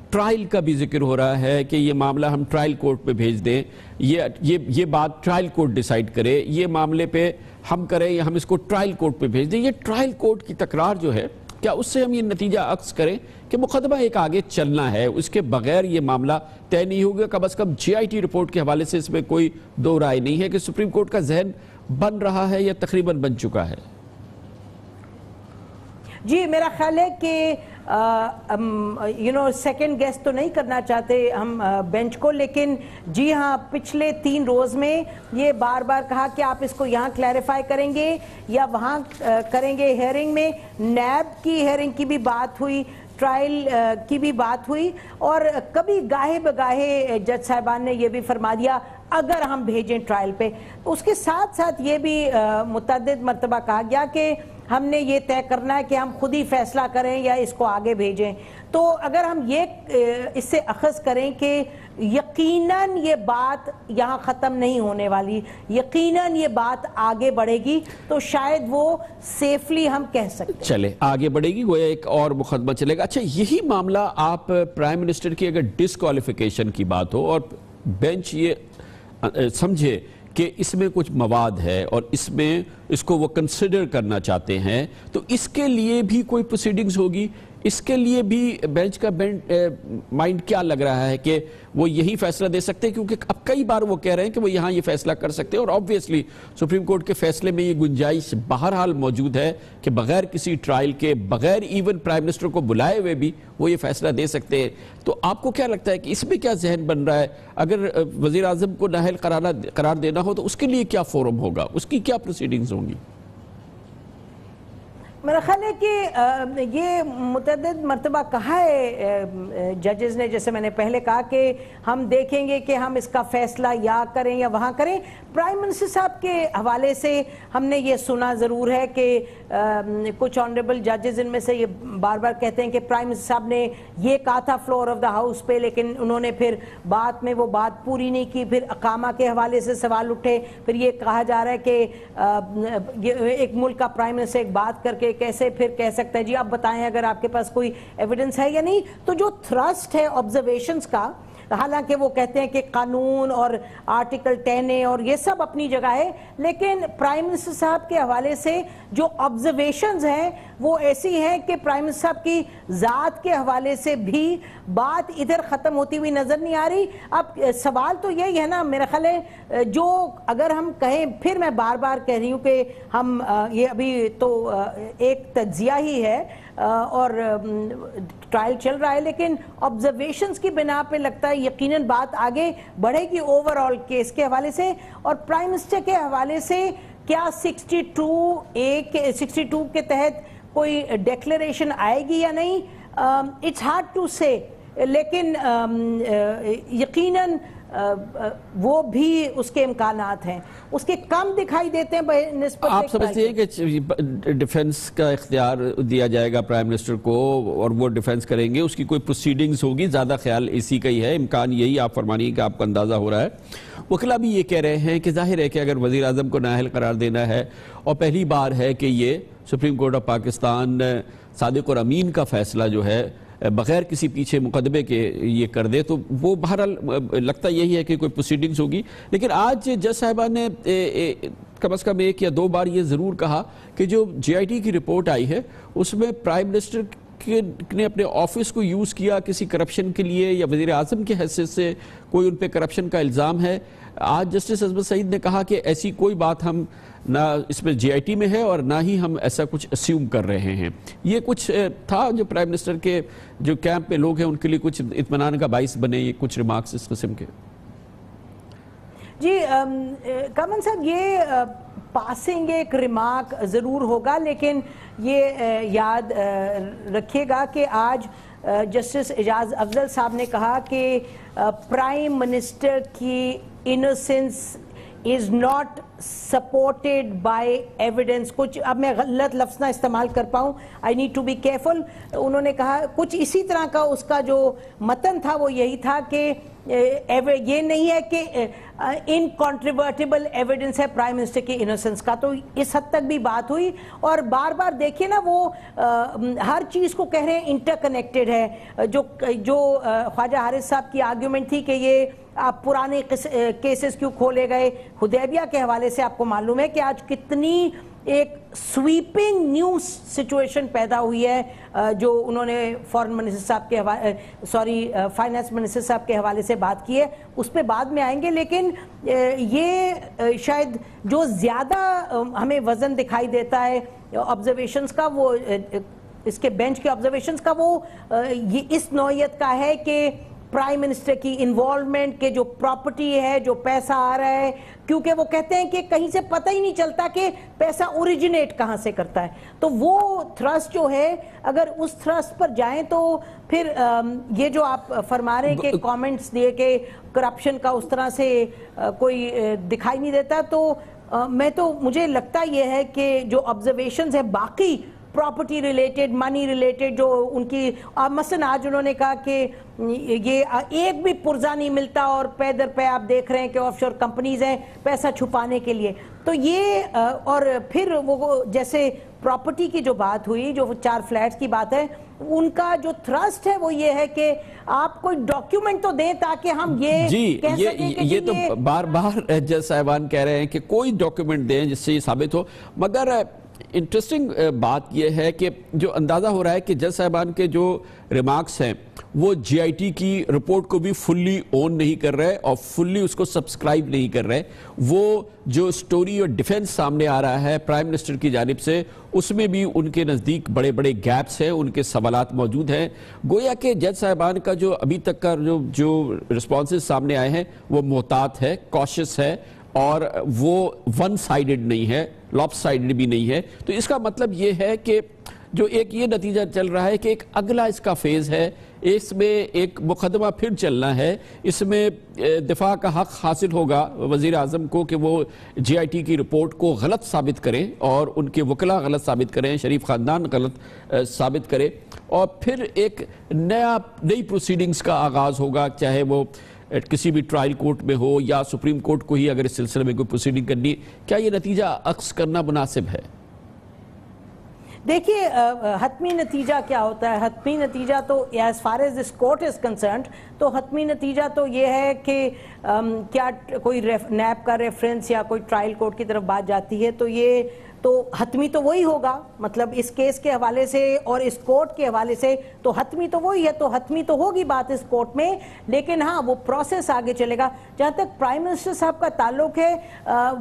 Speaker 2: ٹرائل کا بھی ذکر ہو رہا ہے کہ یہ معاملہ ہم ٹرائل کورٹ پہ بھیج دیں, یہ بات ٹرائل کورٹ ڈیسائیڈ کرے, یہ معاملے پہ ہم کریں یا ہم اس کو ٹرائل کورٹ پہ بھیج دیں. یہ ٹرائل کورٹ کی تکرار جو ہے, کیا اس سے ہم یہ نتیجہ عکس کریں کہ مقدمہ ایک آگے چلنا ہے, اس کے بغیر یہ معاملہ طے نہیں ہوگا؟ کم از کم جے آئی ٹی رپورٹ کے حوالے سے اس میں کوئی دو رائے نہیں ہے کہ سپریم کورٹ کا ذہن بن رہا ہے یا تقریباً بن چکا ہے.
Speaker 5: جی میرا خیال ہے کہ سیکنڈ گیس تو نہیں کرنا چاہتے ہم بینچ کو, لیکن جی ہاں پچھلے 3 روز میں یہ بار بار کہا کہ آپ اس کو یہاں کلیریفائی کریں گے یا وہاں کریں گے. ہیئرنگ میں نیب کی ہیئرنگ کی بھی بات ہوئی, ٹرائل کی بھی بات ہوئی, اور کبھی گاہے بگاہے جج صاحبان نے یہ بھی فرما دیا اگر ہم بھیجیں ٹرائل پہ. اس کے ساتھ ساتھ یہ بھی متعدد مرتبہ کہا گیا کہ ہم نے یہ طے کرنا ہے کہ ہم خود ہی فیصلہ کریں یا اس کو آگے بھیجیں. تو اگر ہم یہ اس سے اخذ کریں کہ یقیناً یہ بات یہاں ختم نہیں ہونے والی, یقیناً یہ بات آگے بڑھے گی, تو شاید وہ سیفلی ہم کہہ سکتے ہیں
Speaker 2: چلے آگے بڑھے گی, گویا ایک اور مقدمہ چلے گا. اچھا یہی معاملہ آپ پرائم منسٹر کی اگر ڈسکوالیفیکیشن کی بات ہو اور بینچ یہ سمجھے کہ اس میں کچھ مواد ہے اور اس کو وہ کنسیڈر کرنا چاہتے ہیں, تو اس کے لیے بھی کوئی پروسیڈنگز ہوگی؟ اس کے لیے بھی بینچ کا مائنڈ کیا لگ رہا ہے کہ وہ یہی فیصلہ دے سکتے ہیں؟ کیونکہ اب کئی بار وہ کہہ رہے ہیں کہ وہ یہاں یہ فیصلہ کر سکتے ہیں, اور آبویسلی سپریم کورٹ کے فیصلے میں یہ گنجائش بہرحال موجود ہے کہ بغیر کسی ٹرائل کے, بغیر ایون پرائم منسٹر کو بلائے ہوئے بھی وہ یہ فیصلہ دے سکتے ہیں. تو آپ کو کیا لگتا ہے کہ اس میں کیا ذہن بن رہا ہے؟ اگر وزیر اعظم کو نااہل قرار دینا ہو تو اس کے لیے کیا فورم ہوگا, اس کی کیا پروسیڈنگز ہوں گی؟
Speaker 5: میرا خیال ہے کہ یہ متعدد مرتبہ کہا ہے ججز نے, جیسے میں نے پہلے کہا کہ ہم دیکھیں گے کہ ہم اس کا فیصلہ یا کریں یا وہاں کریں. پرائم منسٹر صاحب کے حوالے سے ہم نے یہ سنا ضرور ہے کہ کچھ آنریبل ججز ان میں سے یہ بار بار کہتے ہیں کہ پرائم منسٹر صاحب نے یہ کہا تھا فلور آف دا ہاؤس پہ, لیکن انہوں نے پھر بعد میں وہ بات پوری نہیں کی. پھر اقامہ کے حوالے سے سوال اٹھے, پھر یہ کہا جا رہا ہے کہ ایک ملک کا پرائم منسٹر ایک بات کر کے کیسے پھر کہہ سکتا ہے جی آپ بتائیں اگر آپ کے پاس کوئی ایویڈنس ہے یا نہیں. تو جو تھرسٹ ہے آبزرویشنز کا, حالانکہ وہ کہتے ہیں کہ قانون اور آرٹیکل 10A اور یہ سب اپنی جگہ ہے, لیکن پرائم منسٹر صاحب کے حوالے سے جو آبزرویشنز ہیں وہ ایسی ہیں کہ پرائم منسٹر صاحب کی ذات کے حوالے سے بھی بات ادھر ختم ہوتی ہوئی نظر نہیں آ رہی. اب سوال تو یہی ہے نا, میرا خیال ہے جو اگر ہم کہیں, پھر میں بار بار کہہ رہی ہوں کہ ہم یہ ابھی تو ایک تجزیہ ہی ہے اور ٹرائل چل رہا ہے, لیکن آبزرویشنز کی بنا پہ لگتا ہے یقیناً بات آگے بڑھے گی اوور آل کیس کے حوالے سے. اور پرائم منسٹر کے حوالے سے کیا 62 کے تحت کوئی ڈیکلیریشن آئے گی یا نہیں, اٹس ہارڈ ٹو سے, لیکن یقیناً وہ بھی اس کے امکانات ہیں, اس کے کم دکھائی دیتے ہیں نسبت.
Speaker 2: آپ سمجھتے ہیں کہ ڈیفنس کا اختیار دیا جائے گا پرائم منسٹر کو اور وہ ڈیفنس کریں گے, اس کی کوئی پروسیڈنگز ہوگی؟ زیادہ خیال اسی کا ہی ہے, امکان یہی آپ فرمانی کہ آپ کو اندازہ ہو رہا ہے. وکلا بھی یہ کہہ رہے ہیں کہ ظاہر ہے کہ اگر وزیر اعظم کو نااہل قرار دینا ہے اور پہلی بار ہے کہ یہ سپریم کورٹ آف پاکستان صادق اور امین کا فیصلہ جو ہے بغیر کسی پیچھے مقدمے کے یہ کر دے, تو وہ بہرحال لگتا یہی ہے کہ کوئی پروسیڈنگز ہوگی. لیکن آج جج صاحبان نے کم از کم 1 یا 2 بار یہ ضرور کہا کہ جو جے آئی ٹی کی رپورٹ آئی ہے اس میں پرائم منسٹر نے اپنے آفس کو یوز کیا کسی کرپشن کے لیے یا وزیر اعظم کی حیثیت سے کوئی ان پہ کرپشن کا الزام ہے. آج جسٹس عصمت سعید نے کہا کہ ایسی کوئی بات ہم نہ اس میں جے آئی ٹی میں ہے اور نہ ہی ہم ایسا کچھ اسیوم کر رہے ہیں. یہ کچھ تھا جو پرائم منسٹر کے جو کیمپ میں لوگ ہیں ان کے لیے کچھ اطمینان کا باعث بنے, یہ کچھ ریمارکس اس قسم کے؟
Speaker 5: جی کامن صاحب یہ پاسنگ ایک ریمارک ضرور ہوگا لیکن یہ یاد رکھیے گا کہ آج جسٹس اعجاز افضل صاحب نے کہا کہ پرائم منسٹر کی innocence is not supported by evidence. کچھ اب میں غلط لفظ نہ استعمال کر پاؤں, I need to be careful. انہوں نے کہا کچھ اسی طرح کا اس کا جو متن تھا وہ یہی تھا کہ یہ نہیں ہے کہ انکانٹروورٹیبل ایویڈنس ہے پرائم منسٹر کی انوسنس کا. تو اس حد تک بھی بات ہوئی اور بار بار دیکھیے نا وہ ہر چیز کو کہہ رہے ہیں انٹر کنیکٹڈ ہے. جو خواجہ حارث صاحب کی آرگیومنٹ تھی کہ یہ آپ پرانے کیسز کیوں کھولے گئے, حدیبیہ کے حوالے سے آپ کو معلوم ہے کہ آج کتنی ایک سویپنگ نیو سچویشن پیدا ہوئی ہے جو انہوں نے فارن منسٹر صاحب کے فائنانس منسٹر صاحب کے حوالے سے بات کی ہے, اس پہ بعد میں آئیں گے. لیکن یہ شاید جو زیادہ ہمیں وزن دکھائی دیتا ہے آبزرویشنز کا, وہ اس کے بینچ کے آبزرویشنز کا, وہ یہ اس نوعیت کا ہے کہ پرائم منسٹر کی انوالومنٹ کے جو پراپرٹی ہے, جو پیسہ آ رہا ہے, کیونکہ وہ کہتے ہیں کہ کہیں سے پتہ ہی نہیں چلتا کہ پیسہ اوریجنیٹ کہاں سے کرتا ہے. تو وہ تھرسٹ جو ہے اگر اس تھرسٹ پر جائیں تو پھر یہ جو آپ فرما رہے ہیں کہ کامنٹس دیے کہ کرپشن کا اس طرح سے کوئی دکھائی نہیں دیتا, تو مجھے لگتا یہ ہے کہ جو آبزرویشنز ہیں باقی پراپرٹی ریلیٹڈ, منی ریلیٹڈ, جو ان کی مثلا آج انہوں نے کہا کہ یہ ایک بھی پرزہ نہیں ملتا اور پے در پے آپ دیکھ رہے ہیں کہ آف شور کمپنیز ہیں پیسہ چھپانے کے لیے. تو یہ اور پھر وہ جیسے پراپرٹی کی جو بات ہوئی, جو 4 فلیٹس کی بات ہے, ان کا جو تھرسٹ ہے وہ یہ ہے کہ آپ کوئی ڈاکیومنٹ تو دیں تاکہ ہم یہ کہہ سکیں کہ
Speaker 2: یہ تو بار بار جج صاحبان کہہ رہے ہیں کہ کوئی ڈاکیومنٹ دیں جس سے یہ ثابت ہو. مگر انٹرسٹنگ بات یہ ہے کہ جو اندازہ ہو رہا ہے کہ جج صاحبان کے جو ریمارکس ہیں وہ جی آئی ٹی کی رپورٹ کو بھی فلی اون نہیں کر رہے اور فلی اس کو سبسکرائب نہیں کر رہے. وہ جو سٹوری اور ڈیفنس سامنے آ رہا ہے پرائم منسٹر کی جانب سے, اس میں بھی ان کے نزدیک بڑے بڑے گیپس ہیں, ان کے سوالات موجود ہیں. گویا کہ جج صاحبان کا جو ابھی تک کا جو رسپانسز سامنے آئے ہیں وہ محتاط ہے, کوشش ہے, اور وہ ون سائیڈڈ نہیں ہے, لاپ سائیڈڈ بھی نہیں ہے. تو اس کا مطلب یہ ہے کہ جو ایک یہ نتیجہ چل رہا ہے کہ ایک اگلا اس کا فیز ہے, اس میں ایک مقدمہ پھر چلنا ہے, اس میں دفاع کا حق حاصل ہوگا وزیر اعظم کو کہ وہ جی آئی ٹی کی رپورٹ کو غلط ثابت کریں اور ان کے وکلاء غلط ثابت کریں, شریف خاندان غلط ثابت کرے, اور پھر ایک نئی پروسیڈنگز کا آغاز ہوگا, چاہے وہ کسی بھی ٹرائل کورٹ میں ہو یا سپریم کورٹ کو ہی اگر اس سلسلے میں کوئی پروسیڈنگ کرنی. کیا یہ نتیجہ عکس کرنا مناسب ہے؟
Speaker 5: دیکھیے حتمی نتیجہ کیا ہوتا ہے, حتمی نتیجہ تو as far as this court is concerned تو حتمی نتیجہ تو یہ ہے کہ کیا کوئی نیب کا ریفرنس یا کوئی ٹرائل کورٹ کی طرف بات جاتی ہے تو یہ تو حتمی تو وہی ہوگا, مطلب اس کیس کے حوالے سے اور اس کورٹ کے حوالے سے تو حتمی تو وہی ہے, تو حتمی تو ہوگی بات اس کورٹ میں. لیکن ہاں وہ پروسیس آگے چلے گا. جہاں تک پرائم منسٹر صاحب کا تعلق ہے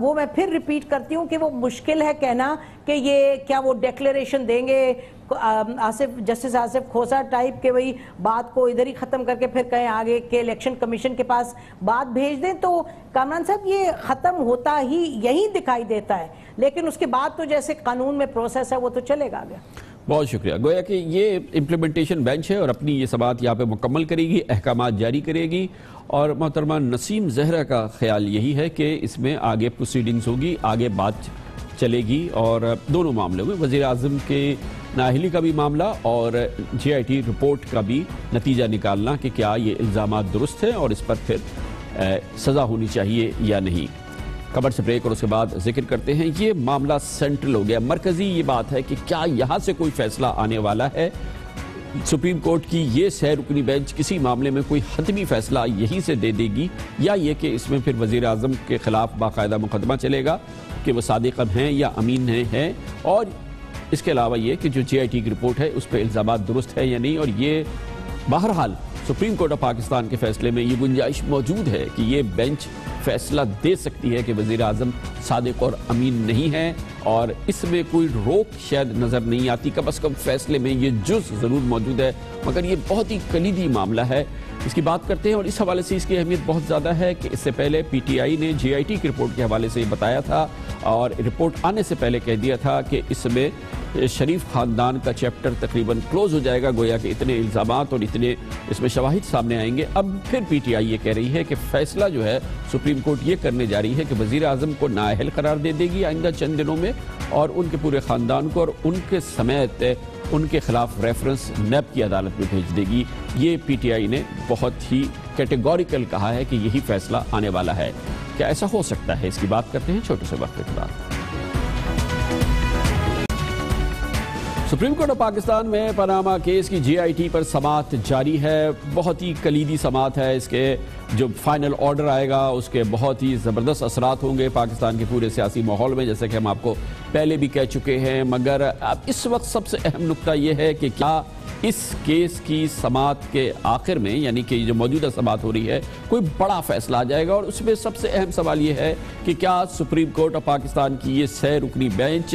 Speaker 5: وہ میں پھر ریپیٹ کرتی ہوں کہ وہ مشکل ہے کہنا کہ یہ کیا وہ ڈیکلیریشن دیں گے جسٹس آصف کھوسا ٹائپ کے وہی بات کو ادھر ہی ختم کر کے پھر کہیں آگے کہ الیکشن کمیشن کے پاس بات بھیج دیں. تو کامران صاحب یہ ختم ہوتا ہی یہی دکھائی دیتا ہے, لیکن اس کے بعد تو جیسے قانون میں پروسیس ہے وہ تو چلے گا آگے.
Speaker 2: بہت شکریہ. گویا کہ یہ امپلیمنٹیشن بینچ ہے اور اپنی یہ سبات یہاں پہ مکمل کرے گی, احکامات جاری کرے گی, اور محترمہ نسیم زہرا کا خیال یہی ہے کہ اس میں آگے پروسیڈنگز ہوگی, آگے بات چلے گی, اور دونوں معاملوں میں وزیر اعظم کے نااہلی کا بھی معاملہ اور جی آئی ٹی رپورٹ کا بھی نتیجہ نکالنا کہ کیا یہ الزامات درست ہیں اور اس پر پھر سزا ہونی چاہیے یا نہیں. خبر سے بریک اور اس کے بعد ذکر کرتے ہیں. یہ معاملہ سینٹرل ہو گیا, مرکزی یہ بات ہے کہ کیا یہاں سے کوئی فیصلہ آنے والا ہے. سپریم کورٹ کی یہ 6 رکنی بینچ کسی معاملے میں کوئی حتمی فیصلہ یہی سے دے دے گی, یا یہ کہ اس میں پھر وزیر اعظم کے خلاف باقاعدہ مقدمہ چلے گا کہ وہ صادق ہیں یا امین ہیں, اور اس کے علاوہ یہ کہ جو جی آئی ٹی کی رپورٹ ہے اس پہ الزامات درست ہے یا نہیں. اور یہ بہرحال سپریم کورٹ آف پاکستان کے فیصلے میں یہ گنجائش موجود ہے کہ یہ بینچ فیصلہ دے سکتی ہے کہ وزیر اعظم صادق اور امین نہیں ہیں, اور اس میں کوئی روک شاید نظر نہیں آتی. کم از کم فیصلے میں یہ جز ضرور موجود ہے, مگر یہ بہت ہی کلیدی معاملہ ہے. اس کی بات کرتے ہیں اور اس حوالے سے اس کی اہمیت بہت زیادہ ہے کہ اس سے پہلے پی ٹی آئی نے جے آئی ٹی کی رپورٹ کے حوالے سے یہ بتایا تھا اور رپورٹ آنے سے پہلے کہہ دیا تھا کہ اس میں شریف خاندان کا چیپٹر تقریباً کلوز ہو جائے گا، گویا کہ اتنے الزامات اور اتنے اس میں شواہد سامنے آئیں گے۔ اب پھر پی ٹی آئی یہ کہہ رہی ہے کہ فیصلہ جو ہے سپریم کورٹ یہ کرنے جا رہی ہے کہ وزیر اعظم کو نااہل قرار دے دے گی آئندہ چند دنوں میں، اور ان کے پورے خاندان کو اور ان کے سمیت ان کے خلاف ریفرنس نیب کی عدالت میں بھیج دے گی۔ یہ پی ٹی آئی نے بہت ہی کیٹیگوریکل کہا ہے کہ یہی فیصلہ آنے والا ہے۔ کیا ایسا ہو سکتا ہے؟ اس کی بات کرتے ہیں چھوٹے سے وقت کے بعد۔ سپریم کورٹ آف پاکستان میں پاناما کیس کی جے آئی ٹی پر سماعت جاری ہے۔ بہت ہی کلیدی سماعت ہے۔ اس کے جو فائنل آرڈر آئے گا اس کے بہت ہی زبردست اثرات ہوں گے پاکستان کے پورے سیاسی ماحول میں، جیسے کہ ہم آپ کو پہلے بھی کہہ چکے ہیں۔ مگر اب اس وقت سب سے اہم نکتہ یہ ہے کہ کیا اس کیس کی سماعت کے آخر میں، یعنی کہ جو موجودہ سماعت ہو رہی ہے، کوئی بڑا فیصلہ آ جائے گا، اور اس میں سب سے اہم سوال یہ ہے کہ کیا سپریم کورٹ آف پاکستان کی یہ 6 رکنی بینچ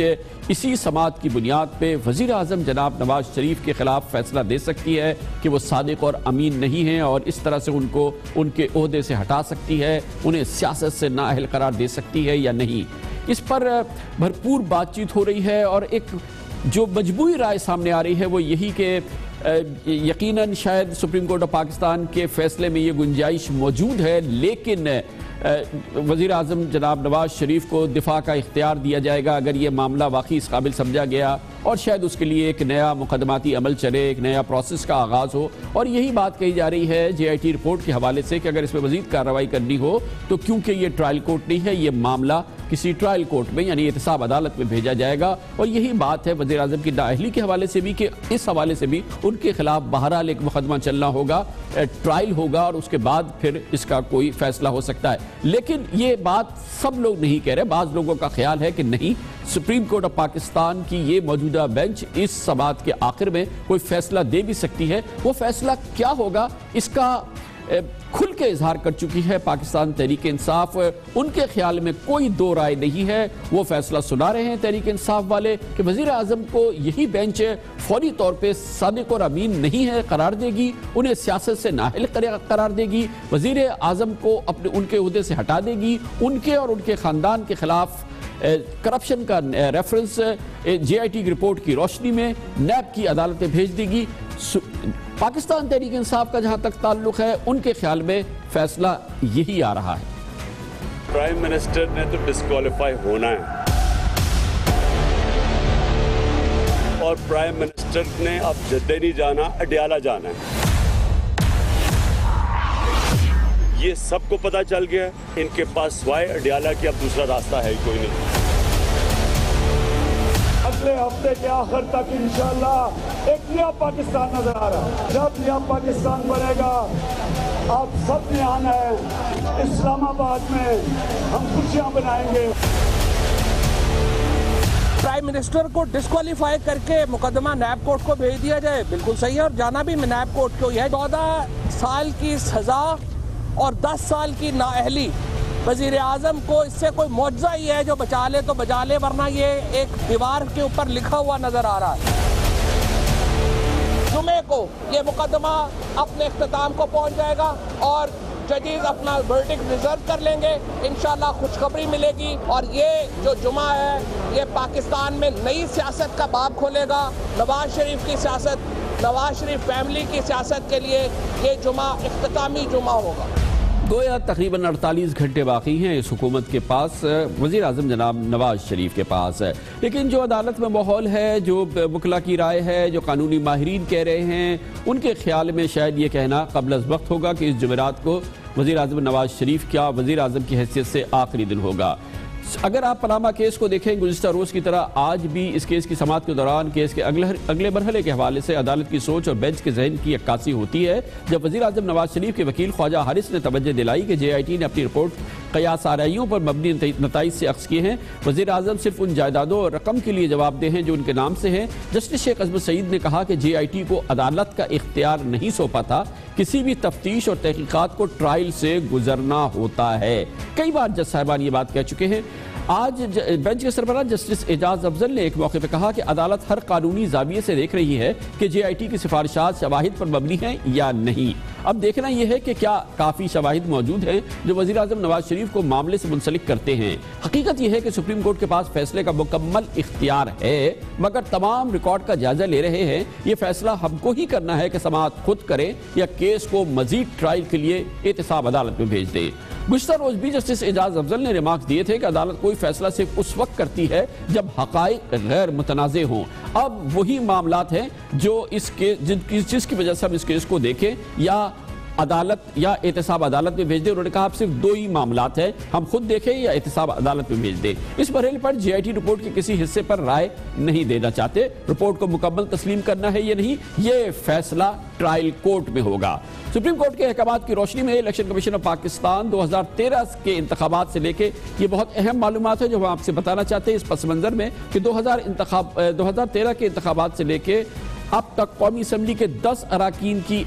Speaker 2: اسی سماعت کی بنیاد پہ وزیر اعظم جناب نواز شریف کے خلاف فیصلہ دے سکتی ہے کہ وہ صادق اور امین نہیں ہیں، اور اس طرح سے ان کو ان کے عہدے سے ہٹا سکتی ہے، انہیں سیاست سے نااہل قرار دے سکتی ہے یا نہیں؟ اس پر بھرپور بات چیت ہو رہی ہے، اور ایک جو مجموعی رائے سامنے آ رہی ہے وہ یہی کہ یقیناً شاید سپریم کورٹ آف پاکستان کے فیصلے میں یہ گنجائش موجود ہے، لیکن وزیر اعظم جناب نواز شریف کو دفاع کا اختیار دیا جائے گا اگر یہ معاملہ واقعی اس قابل سمجھا گیا، اور شاید اس کے لیے ایک نیا مقدماتی عمل چلے، ایک نیا پروسیس کا آغاز ہو۔ اور یہی بات کہی جا رہی ہے جے آئی ٹی رپورٹ کے حوالے سے کہ اگر اس میں مزید کارروائی کرنی ہو تو کیونکہ یہ ٹرائل کورٹ نہیں ہے، یہ معاملہ کسی ٹرائل کورٹ میں یعنی احتساب عدالت میں بھیجا جائے گا۔ اور یہی بات ہے وزیر اعظم کی نااہلی کے حوالے سے بھی کہ اس حوالے سے بھی ان کے خلاف بہرحال ایک مقدمہ چلنا ہوگا، ٹرائل ہوگا، اور اس کے بعد پھر اس کا کوئی فیصلہ ہو سکتا ہے۔ لیکن یہ بات سب لوگ نہیں کہہ رہے، بعض لوگوں کا خیال ہے کہ نہیں، سپریم کورٹ آف پاکستان کی یہ موجودہ بینچ اس سماعت کے آخر میں کوئی فیصلہ دے بھی سکتی ہے۔ وہ فیصلہ کیا ہوگا اس کا کھل کے اظہار کر چکی ہے پاکستان تحریک انصاف۔ ان کے خیال میں کوئی دو رائے نہیں ہے، وہ فیصلہ سنا رہے ہیں تحریک انصاف والے کہ وزیر اعظم کو یہی بینچ فوری طور پہ صادق اور امین نہیں ہے قرار دے گی، انہیں سیاست سے نااہل قرار دے گی، وزیر اعظم کو ان کے عہدے سے ہٹا دے گی، ان کے اور ان کے خاندان کے خلاف کرپشن کا ریفرنس جے آئی ٹی کی رپورٹ کی روشنی میں نیب کی عدالتیں بھیج دے گی۔ پاکستان تحریک انصاف کا جہاں تک تعلق ہے ان کے خیال میں فیصلہ یہی آ رہا ہے۔
Speaker 3: پرائم منسٹر نے تو ڈسکوالیفائی ہونا ہے، اور پرائم منسٹر نے اب جدے نہیں جانا، اڈیالہ جانا ہے۔ یہ سب کو پتا چل گیا، ان کے پاس سوائے اڈیالہ کی اب دوسرا راستہ ہے ہی کوئی نہیں۔
Speaker 6: اگلے ہفتے کے آخر تک انشاءاللہ ایک نیا پاکستان نظر آ رہا ہے۔ جب نیا پاکستان بنے گا آپ سب نے آنا ہے، اسلام آباد میں ہم خوشیاں بنائیں گے۔
Speaker 7: پرائم منسٹر کو ڈسکوالیفائی کر کے مقدمہ نیب کورٹ کو بھیج دیا جائے، بالکل صحیح ہے، اور جانا بھی نیب کورٹ کو ہی ہے۔ 14 سال کی سزا اور 10 سال کی نااہلی، وزیر اعظم کو اس سے کوئی معجزہ ہی ہے جو بچا لے تو بچا لے، ورنہ یہ ایک دیوار کے اوپر لکھا ہوا نظر آ رہا ہے۔ جمعے کو یہ مقدمہ اپنے اختتام کو پہنچ جائے گا اور ججز اپنا ورڈکٹ ریزرو کر لیں گے، انشاءاللہ خوشخبری ملے گی، اور یہ جو جمعہ ہے یہ پاکستان میں نئی سیاست کا باب کھولے گا۔ نواز شریف کی سیاست، نواز شریف فیملی کی سیاست کے لیے یہ جمعہ اختتامی جمعہ ہوگا۔
Speaker 2: گویا تقریباً 48 گھنٹے باقی ہیں اس حکومت کے پاس، وزیر اعظم جناب نواز شریف کے پاس، لیکن جو عدالت میں ماحول ہے، جو وکلا کی رائے ہے، جو قانونی ماہرین کہہ رہے ہیں، ان کے خیال میں شاید یہ کہنا قبل از وقت ہوگا کہ اس جمعرات کو وزیر اعظم نواز شریف کیا وزیر اعظم کی حیثیت سے آخری دن ہوگا۔ اگر آپ پاناما کیس کو دیکھیں گزشتہ روز کی طرح آج بھی اس کیس کی سماعت کے دوران کیس کے اگلے مرحلے کے حوالے سے عدالت کی سوچ اور بینچ کے ذہن کی عکاسی ہوتی ہے۔ جب وزیر اعظم نواز شریف کے وکیل خواجہ حارث نے توجہ دلائی کہ جے آئی ٹی نے اپنی رپورٹ قیاس آرائیوں پر مبنی نتائج سے اخذ کیے ہیں، وزیر اعظم صرف ان جائیدادوں اور رقم کے لیے جواب دہ ہیں جو ان کے نام سے ہیں، جسٹس شیخ عصمت سعید نے کہا کہ جے آئی ٹی کو عدالت کا اختیار نہیں سونپا تھا، کسی بھی تفتیش اور تحقیقات کو ٹرائل سے گزرنا ہوتا ہے۔ کئی بار جج صاحبان یہ بات کہہ چکے ہیں۔ آج بینچ کے سربراہ جسٹس اعجاز افضل نے ایک موقع پہ کہا کہ عدالت ہر قانونی زاویے سے دیکھ رہی ہے کہ جے آئی ٹی کی سفارشات شواہد پر مبنی ہیں یا نہیں۔ اب دیکھنا یہ ہے کہ کیا کافی شواہد موجود ہیں جو وزیر اعظم نواز شریف کو معاملے سے منسلک کرتے ہیں۔ حقیقت یہ ہے کہ سپریم کورٹ کے پاس فیصلے کا مکمل اختیار ہے، مگر تمام ریکارڈ کا جائزہ لے رہے ہیں۔ یہ فیصلہ ہم کو ہی کرنا ہے کہ سماعت خود کریں یا کیس کو مزید ٹرائل کے لیے احتساب عدالت میں بھیج دیں۔ گزشتہ روز بھی جسٹس اعجاز افضل نے ریمارکس دیے تھے کہ عدالت کوئی فیصلہ صرف اس وقت کرتی ہے جب حقائق غیر متنازع ہوں۔ اب وہی معاملات ہیں جو جس کی وجہ سے ہم اس کیس کو دیکھیں یا عدالت یا احتساب عدالت میں بھیج دیں۔ انہوں نے کہا اب صرف دو ہی معاملات ہیں، ہم خود دیکھیں یا احتساب عدالت میں بھیج دیں۔ اس مرحلے پر جی آئی ٹی رپورٹ کے کسی حصے پر رائے نہیں دینا چاہتے۔ رپورٹ کو مکمل تسلیم کرنا ہے یا نہیں، یہ فیصلہ ٹرائل کورٹ میں ہوگا۔ سپریم کورٹ کے احکامات کی روشنی میں الیکشن کمیشن آف پاکستان 2013 کے انتخابات سے لے کے یہ بہت اہم معلومات ہے جو ہم آپ سے بتانا چاہتے ہیں اس پس منظر میں کہ 2013 کے انتخابات سے لے کے اب تک قومی اسمبلی کے 10 اراکین کی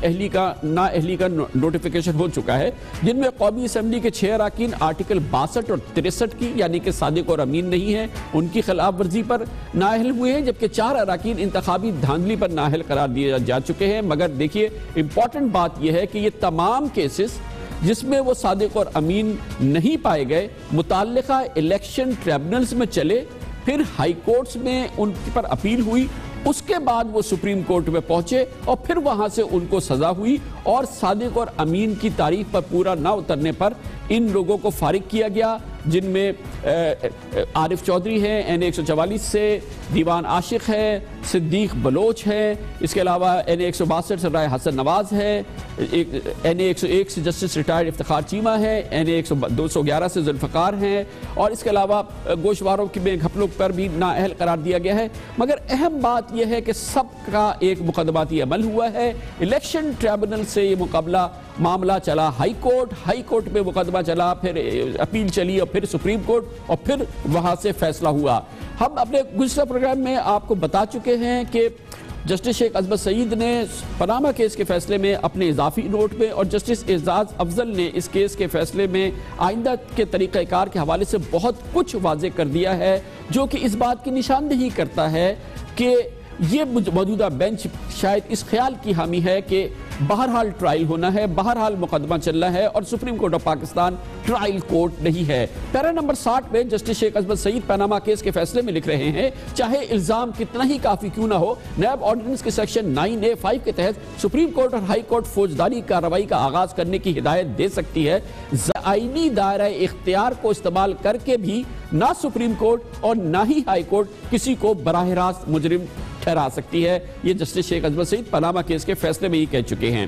Speaker 2: نااہلی کا نوٹیفیکیشن ہو چکا ہے، جن میں قومی اسمبلی کے 6 اراکین آرٹیکل 62 اور 63 کی یعنی کہ صادق اور امین نہیں ہیں، ان کی خلاف ورزی پر نااہل ہوئے ہیں، جبکہ 4 اراکین انتخابی دھاندلی پر نااہل قرار دیے جا چکے ہیں۔ مگر دیکھیے امپورٹنٹ بات یہ ہے کہ یہ تمام کیسز جس میں وہ صادق اور امین نہیں پائے گئے متعلقہ الیکشن ٹریبونلز میں چلے، پھر ہائی کورٹس میں ان پر اپیل ہوئی، اس کے بعد وہ سپریم کورٹ میں پہنچے اور پھر وہاں سے ان کو سزا ہوئی اور صادق اور امین کی تاریخ پر پورا نہ اترنے پر ان لوگوں کو فارغ کیا گیا، جن میں عارف چودھری ہے این 144 سے، دیوان عاشق ہے، صدیق بلوچ ہے، اس کے علاوہ این 162 سے رائے حسن نواز ہے، این 101 سے جسٹس ریٹائرڈ افتخار چیمہ ہے، این 211 سے ذوالفقار ہیں، اور اس کے علاوہ گوشواروں میں گھپلوں پر بھی نااہل قرار دیا گیا ہے۔ مگر اہم بات یہ ہے کہ سب کا ایک مقدماتی عمل ہوا ہے۔ الیکشن ٹریبونل سے یہ معاملہ چلا ہائی کورٹ میں مقدمہ چلا، پھر اپیل چلی اور پھر سپریم کورٹ اور پھر وہاں سے فیصلہ ہوا۔ ہم اپنے گزشتہ پروگرام میں آپ کو بتا چکے ہیں کہ جسٹس شیخ عصمت سعید نے پاناما کیس کے فیصلے میں اپنے اضافی نوٹ میں اور جسٹس اعجاز افضل نے اس کیس کے فیصلے میں آئندہ کے طریقہ کار کے حوالے سے بہت کچھ واضح کر دیا ہے، جو کہ اس بات کی نشاندہی کرتا ہے کہ یہ موجودہ بینچ شاید اس خیال کی حامی ہے کہ بہرحال ٹرائل ہونا ہے، بہرحال مقدمہ چلنا ہے اور supreme court of Pakistan trial court نہیں ہے۔ پیرا نمبر 60 میں جسٹس شیخ عصمت سعید پاناما کیس کے فیصلے میں لکھ رہے ہیں، چاہے الزام کتنا ہی کافی کیوں نہ ہو، نیب آرڈیننس کے سیکشن 9A5 کے تحت سپریم کورٹ اور ہائی کورٹ فوجداری کارروائی کا آغاز کرنے کی ہدایت دے سکتی ہے۔ آئینی دائرہ اختیار کو استعمال کر کے بھی نہ سپریم کورٹ اور نہ ہی ہائی کورٹ کسی کو براہ راست مجرم ٹھہرا سکتی ہے۔ یہ جسٹس شیخ عصمت سعید پاناما کیس کے فیصلے میں ہی کہہ چکے ہیں۔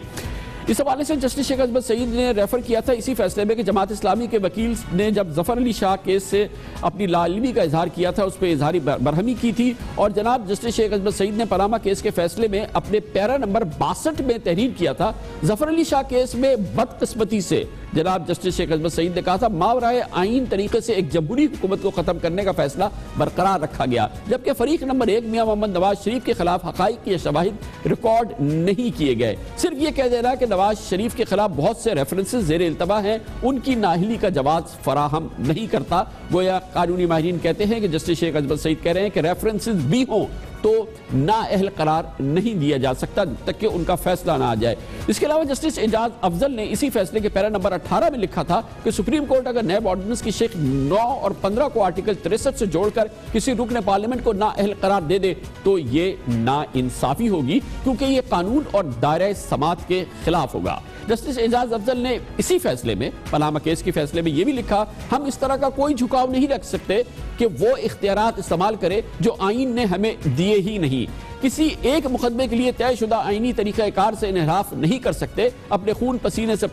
Speaker 2: اس حوالے سے جسٹس شیخ عصمت سعید نے ریفر کیا تھا اسی فیصلے میں کہ جماعت اسلامی کے وکیل نے جب ظفر علی شاہ کیس سے اپنی لاعلمی کا اظہار کیا تھا، اس پہ اظہاری برہمی کی تھی، اور جناب جسٹس شیخ عصمت سعید نے پاناما کیس کے فیصلے میں اپنے پیرا نمبر 62 میں تحریر کیا تھا۔ ظفر علی شاہ کیس میں بدقسمتی سے جناب جسٹس شیخ عصمت سعید نے کہا تھا ماورائے آئین طریقے سے ایک جمہوری حکومت کو ختم کرنے کا فیصلہ برقرار رکھا گیا، جبکہ فریق نمبر 1 میاں محمد نواز شریف کے خلاف حقائق یا شواہد ریکارڈ نہیں کیے گئے۔ صرف یہ کہہ دینا کہ نواز شریف کے خلاف بہت سے ریفرنسز زیر التوا ہیں، ان کی نااہلی کا جواز فراہم نہیں کرتا۔ گویا قانونی ماہرین کہتے ہیں کہ جسٹس شیخ عصمت سعید کہہ رہے ہیں کہ ریفرنسز بھی ہوں تو نااہل قرار نہیں دیا جا سکتا جب تک کہ ان کا فیصلہ نہ آ جائے۔ اس کے علاوہ جسٹس اعجاز افضل نے اسی فیصلے کے پیرا نمبر 18 میں لکھا تھا کہ سپریم کورٹ اگر نیب آرڈیننس کی شیخ 9 اور 15 کو آرٹیکل 63 سے جوڑ کر کسی رکن پارلیمنٹ کو نااہل قرار دے دے تو یہ ناانصافی ہوگی، کیونکہ یہ قانون اور دائرہ سماعت کے خلاف ہوگا۔ جسٹس اعجاز افضل نے اسی فیصلے میں پاناما کیس کے فیصلے میں یہ بھی لکھا، ہم اس طرح کا کوئی جھکاؤ نہیں رکھ سکتے کہ وہ اختیارات استعمال کرے جو آئین نے ہمیں دیے ہی نہیں۔ کسی ایک مقدمے کے لیے طے شدہ آئینی طریقہ کار سے انحراف نہیں کر سکتے، اپنے خون پسینے سے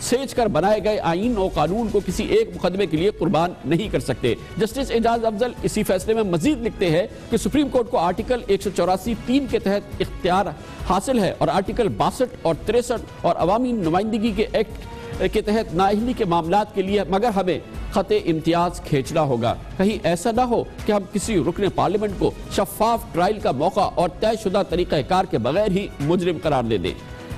Speaker 2: سینچ کر بنائے گئے آئین و قانون کو کسی ایک مقدمے کے لیے قربان نہیں کر سکتے۔ جسٹس اعجاز افضل اسی فیصلے میں مزید لکھتے ہیں کہ سپریم کورٹ کو آرٹیکل 184(3) کے تحت اختیار حاصل ہے اور آرٹیکل 62 اور 63 اور عوامی نمائندگی کے ایکٹ کے تحت نااہلی کے معاملات کے لیے، مگر ہمیں خط امتیاز کھینچنا ہوگا۔ کہیں ایسا نہ ہو کہ ہم کسی رکن پارلیمنٹ کو شفاف ٹرائل کا موقع اور طے شدہ طریقہ کار کے بغیر ہی مجرم قرار دے دیں۔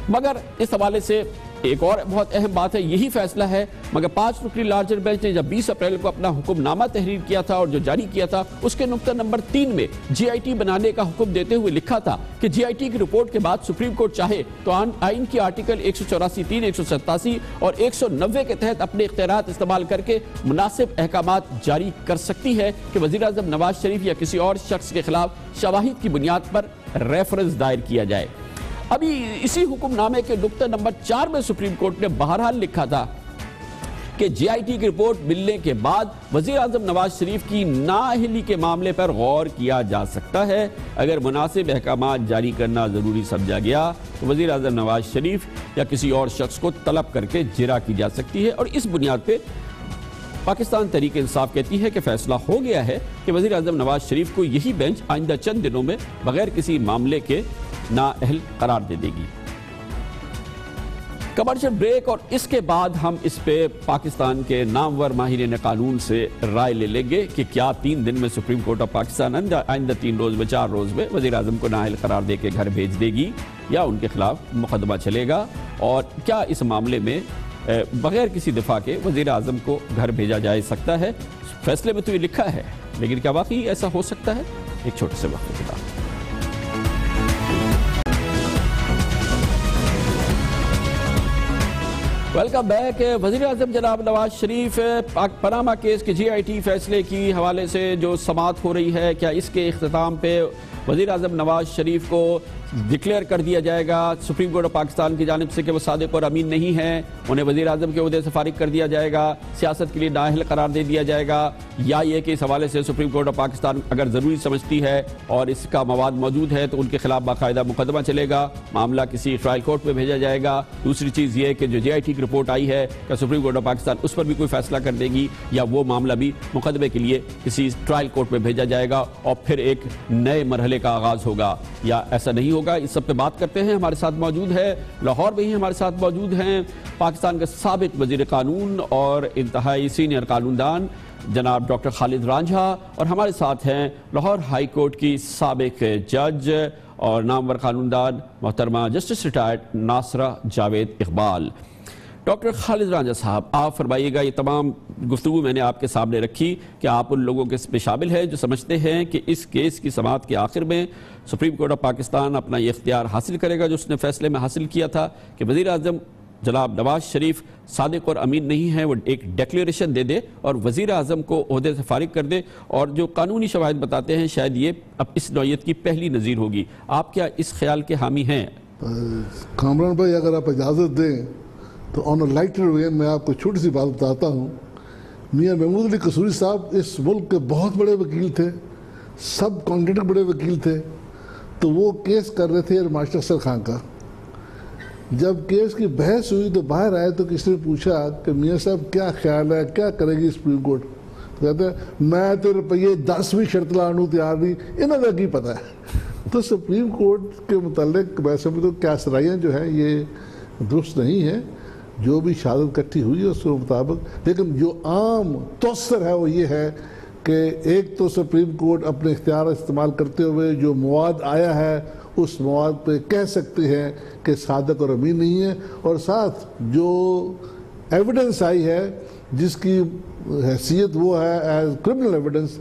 Speaker 2: مگر اس حوالے سے ایک اور بہت اہم بات ہے، یہی فیصلہ ہے، مگر 5 رکنی لارجر بینچ نے جب 20 اپریل کو اپنا حکم نامہ تحریر کیا تھا اور جو جاری کیا تھا، اس کے نقطہ نمبر 3 میں جی آئی ٹی بنانے کا حکم دیتے ہوئے لکھا تھا کہ جی آئی ٹی کی رپورٹ کے بعد سپریم کورٹ چاہے تو آئین کی آرٹیکل 184(3), 187 اور 190 کے تحت اپنے اختیارات استعمال کر کے مناسب احکامات جاری کر سکتی ہے کہ وزیراعظم نواز شریف یا کسی اور شخص کے خلاف شواہد کی بنیاد پر ریفرنس دائر کیا جائے۔ ابھی اسی حکم نامے کے نقطہ نمبر 4 میں سپریم کورٹ نے بہرحال لکھا تھا کہ جی آئی ٹی کی رپورٹ ملنے کے بعد وزیر اعظم نواز شریف کی نااہلی کے معاملے پر غور کیا جا سکتا ہے۔ اگر مناسب احکامات جاری کرنا ضروری سمجھا گیا تو وزیر اعظم نواز شریف یا کسی اور شخص کو طلب کر کے جرا کی جا سکتی ہے، اور اس بنیاد پہ پاکستان تحریک انصاف کہتی ہے کہ فیصلہ ہو گیا ہے کہ وزیر اعظم نواز شریف کو یہی بینچ آئندہ چند دنوں میں بغیر کسی معاملے کے نااہل قرار دے گی۔ کمرشل بریک، اور اس کے بعد ہم اس پہ پاکستان کے نامور ماہرین قانون سے رائے لے لیں گے کہ کیا 3 دن میں سپریم کورٹ آف پاکستان آئندہ 3 روز میں 4 روز میں وزیر اعظم کو نااہل قرار دے کے گھر بھیج دے گی یا ان کے خلاف مقدمہ چلے گا، اور کیا اس معاملے میں بغیر کسی دفاع کے وزیر اعظم کو گھر بھیجا جا سکتا ہے۔ فیصلے میں تو یہ لکھا ہے، لیکن کیا واقعی ایسا ہو سکتا ہے؟ ایک چھوٹے سے وقت کے بعد ویلکم بیک۔ وزیر اعظم جناب نواز شریف پاناما کیس کے جی آئی ٹی فیصلے کی حوالے سے جو سماعت ہو رہی ہے، کیا اس کے اختتام پہ وزیر اعظم نواز شریف کو ڈکلیئر کر دیا جائے گا سپریم کورٹ آف پاکستان کی جانب سے کہ وہ صادق اور امین نہیں ہیں، انہیں وزیر اعظم کے عہدے سے فارغ کر دیا جائے گا، سیاست کے لیے نااہل قرار دے دیا جائے گا، یا یہ کہ اس حوالے سے سپریم کورٹ آف پاکستان اگر ضروری سمجھتی ہے اور اس کا مواد موجود ہے تو ان کے خلاف باقاعدہ مقدمہ چلے گا، معاملہ کسی ٹرائل کورٹ میں بھیجا جائے گا۔ دوسری چیز یہ کہ جو جے آئی ٹی کی رپورٹ آئی ہے کہ سپریم کورٹ آف پاکستان اس پر بھی کوئی فیصلہ کر دے گی، یا وہ معاملہ بھی مقدمے کے لیے کسی ٹرائل کورٹ میں بھیجا جائے گا اور پھر ایک نئے مرحلے کا آغاز ہوگا، یا ایسا نہیں ہوگا۔ اس سب پہ بات کرتے ہیں۔ ہمارے ساتھ موجود ہے لاہور میں ہی ہمارے ساتھ موجود ہیں پاکستان کے سابق وزیر قانون اور انتہائی سینئر قانون دان جناب ڈاکٹر خالد رانجھا، اور ہمارے ساتھ ہیں لاہور ہائی کورٹ کی سابق جج اور نامور قانون دان محترمہ justice retired Nasira Javed Iqbal. Doctor Khalid Ranjha sahab, آپ فرمائیے گا، یہ تمام گفتگو میں نے آپ کے سامنے رکھی کہ آپ ان لوگوں کے اس میں شامل ہیں جو سمجھتے ہیں کہ اس کیس کی سماعت کے آخر میں سپریم کورٹ آف پاکستان اپنا یہ اختیار حاصل کرے گا جو اس نے فیصلے میں حاصل کیا تھا کہ وزیر اعظم جناب نواز شریف صادق اور امین نہیں ہیں، وہ ایک ڈیکلیریشن دے دے اور وزیر اعظم کو عہدے سے فارغ کر دے، اور جو قانونی شواہد بتاتے ہیں شاید یہ اب اس نوعیت کی پہلی نظیر ہوگی۔ آپ کیا اس خیال کے حامی ہیں؟
Speaker 8: کامران بھائی، اگر آپ اجازت دیں تو آن اے لائٹر وے میں آپ کو چھوٹی سی بات بتاتا ہوں۔ میاں محمود علی قصوری صاحب اس ملک کے بہت بڑے وکیل تھے، سب کانٹیننٹ کے بڑے وکیل تھے، تو وہ کیس کر رہے تھے ماسٹر افضل خان کا۔ جب کیس کی بحث ہوئی تو باہر آئے تو کسی نے پوچھا کہ میاں صاحب کیا خیال ہے، کیا کرے گی سپریم کورٹ؟ کہتے ہیں میں تو روپیے 10 بھی شرط لانے تیار نہیں، انہوں نے کی پتہ ہے۔ تو سپریم کورٹ کے متعلق ویسے بھی تو کیا سرائیاں جو ہیں یہ درست نہیں ہیں، جو بھی شہادت کٹھی ہوئی ہے اس کے مطابق، لیکن جو عام توثر ہے وہ یہ ہے کہ ایک تو سپریم کورٹ اپنے اختیار استعمال کرتے ہوئے جو مواد آیا ہے اس مواد پہ کہہ سکتے ہیں کہ صادق اور امین نہیں ہے، اور ساتھ جو ایویڈنس آئی ہے جس کی حیثیت وہ ہے ایز کرمنل ایویڈنس،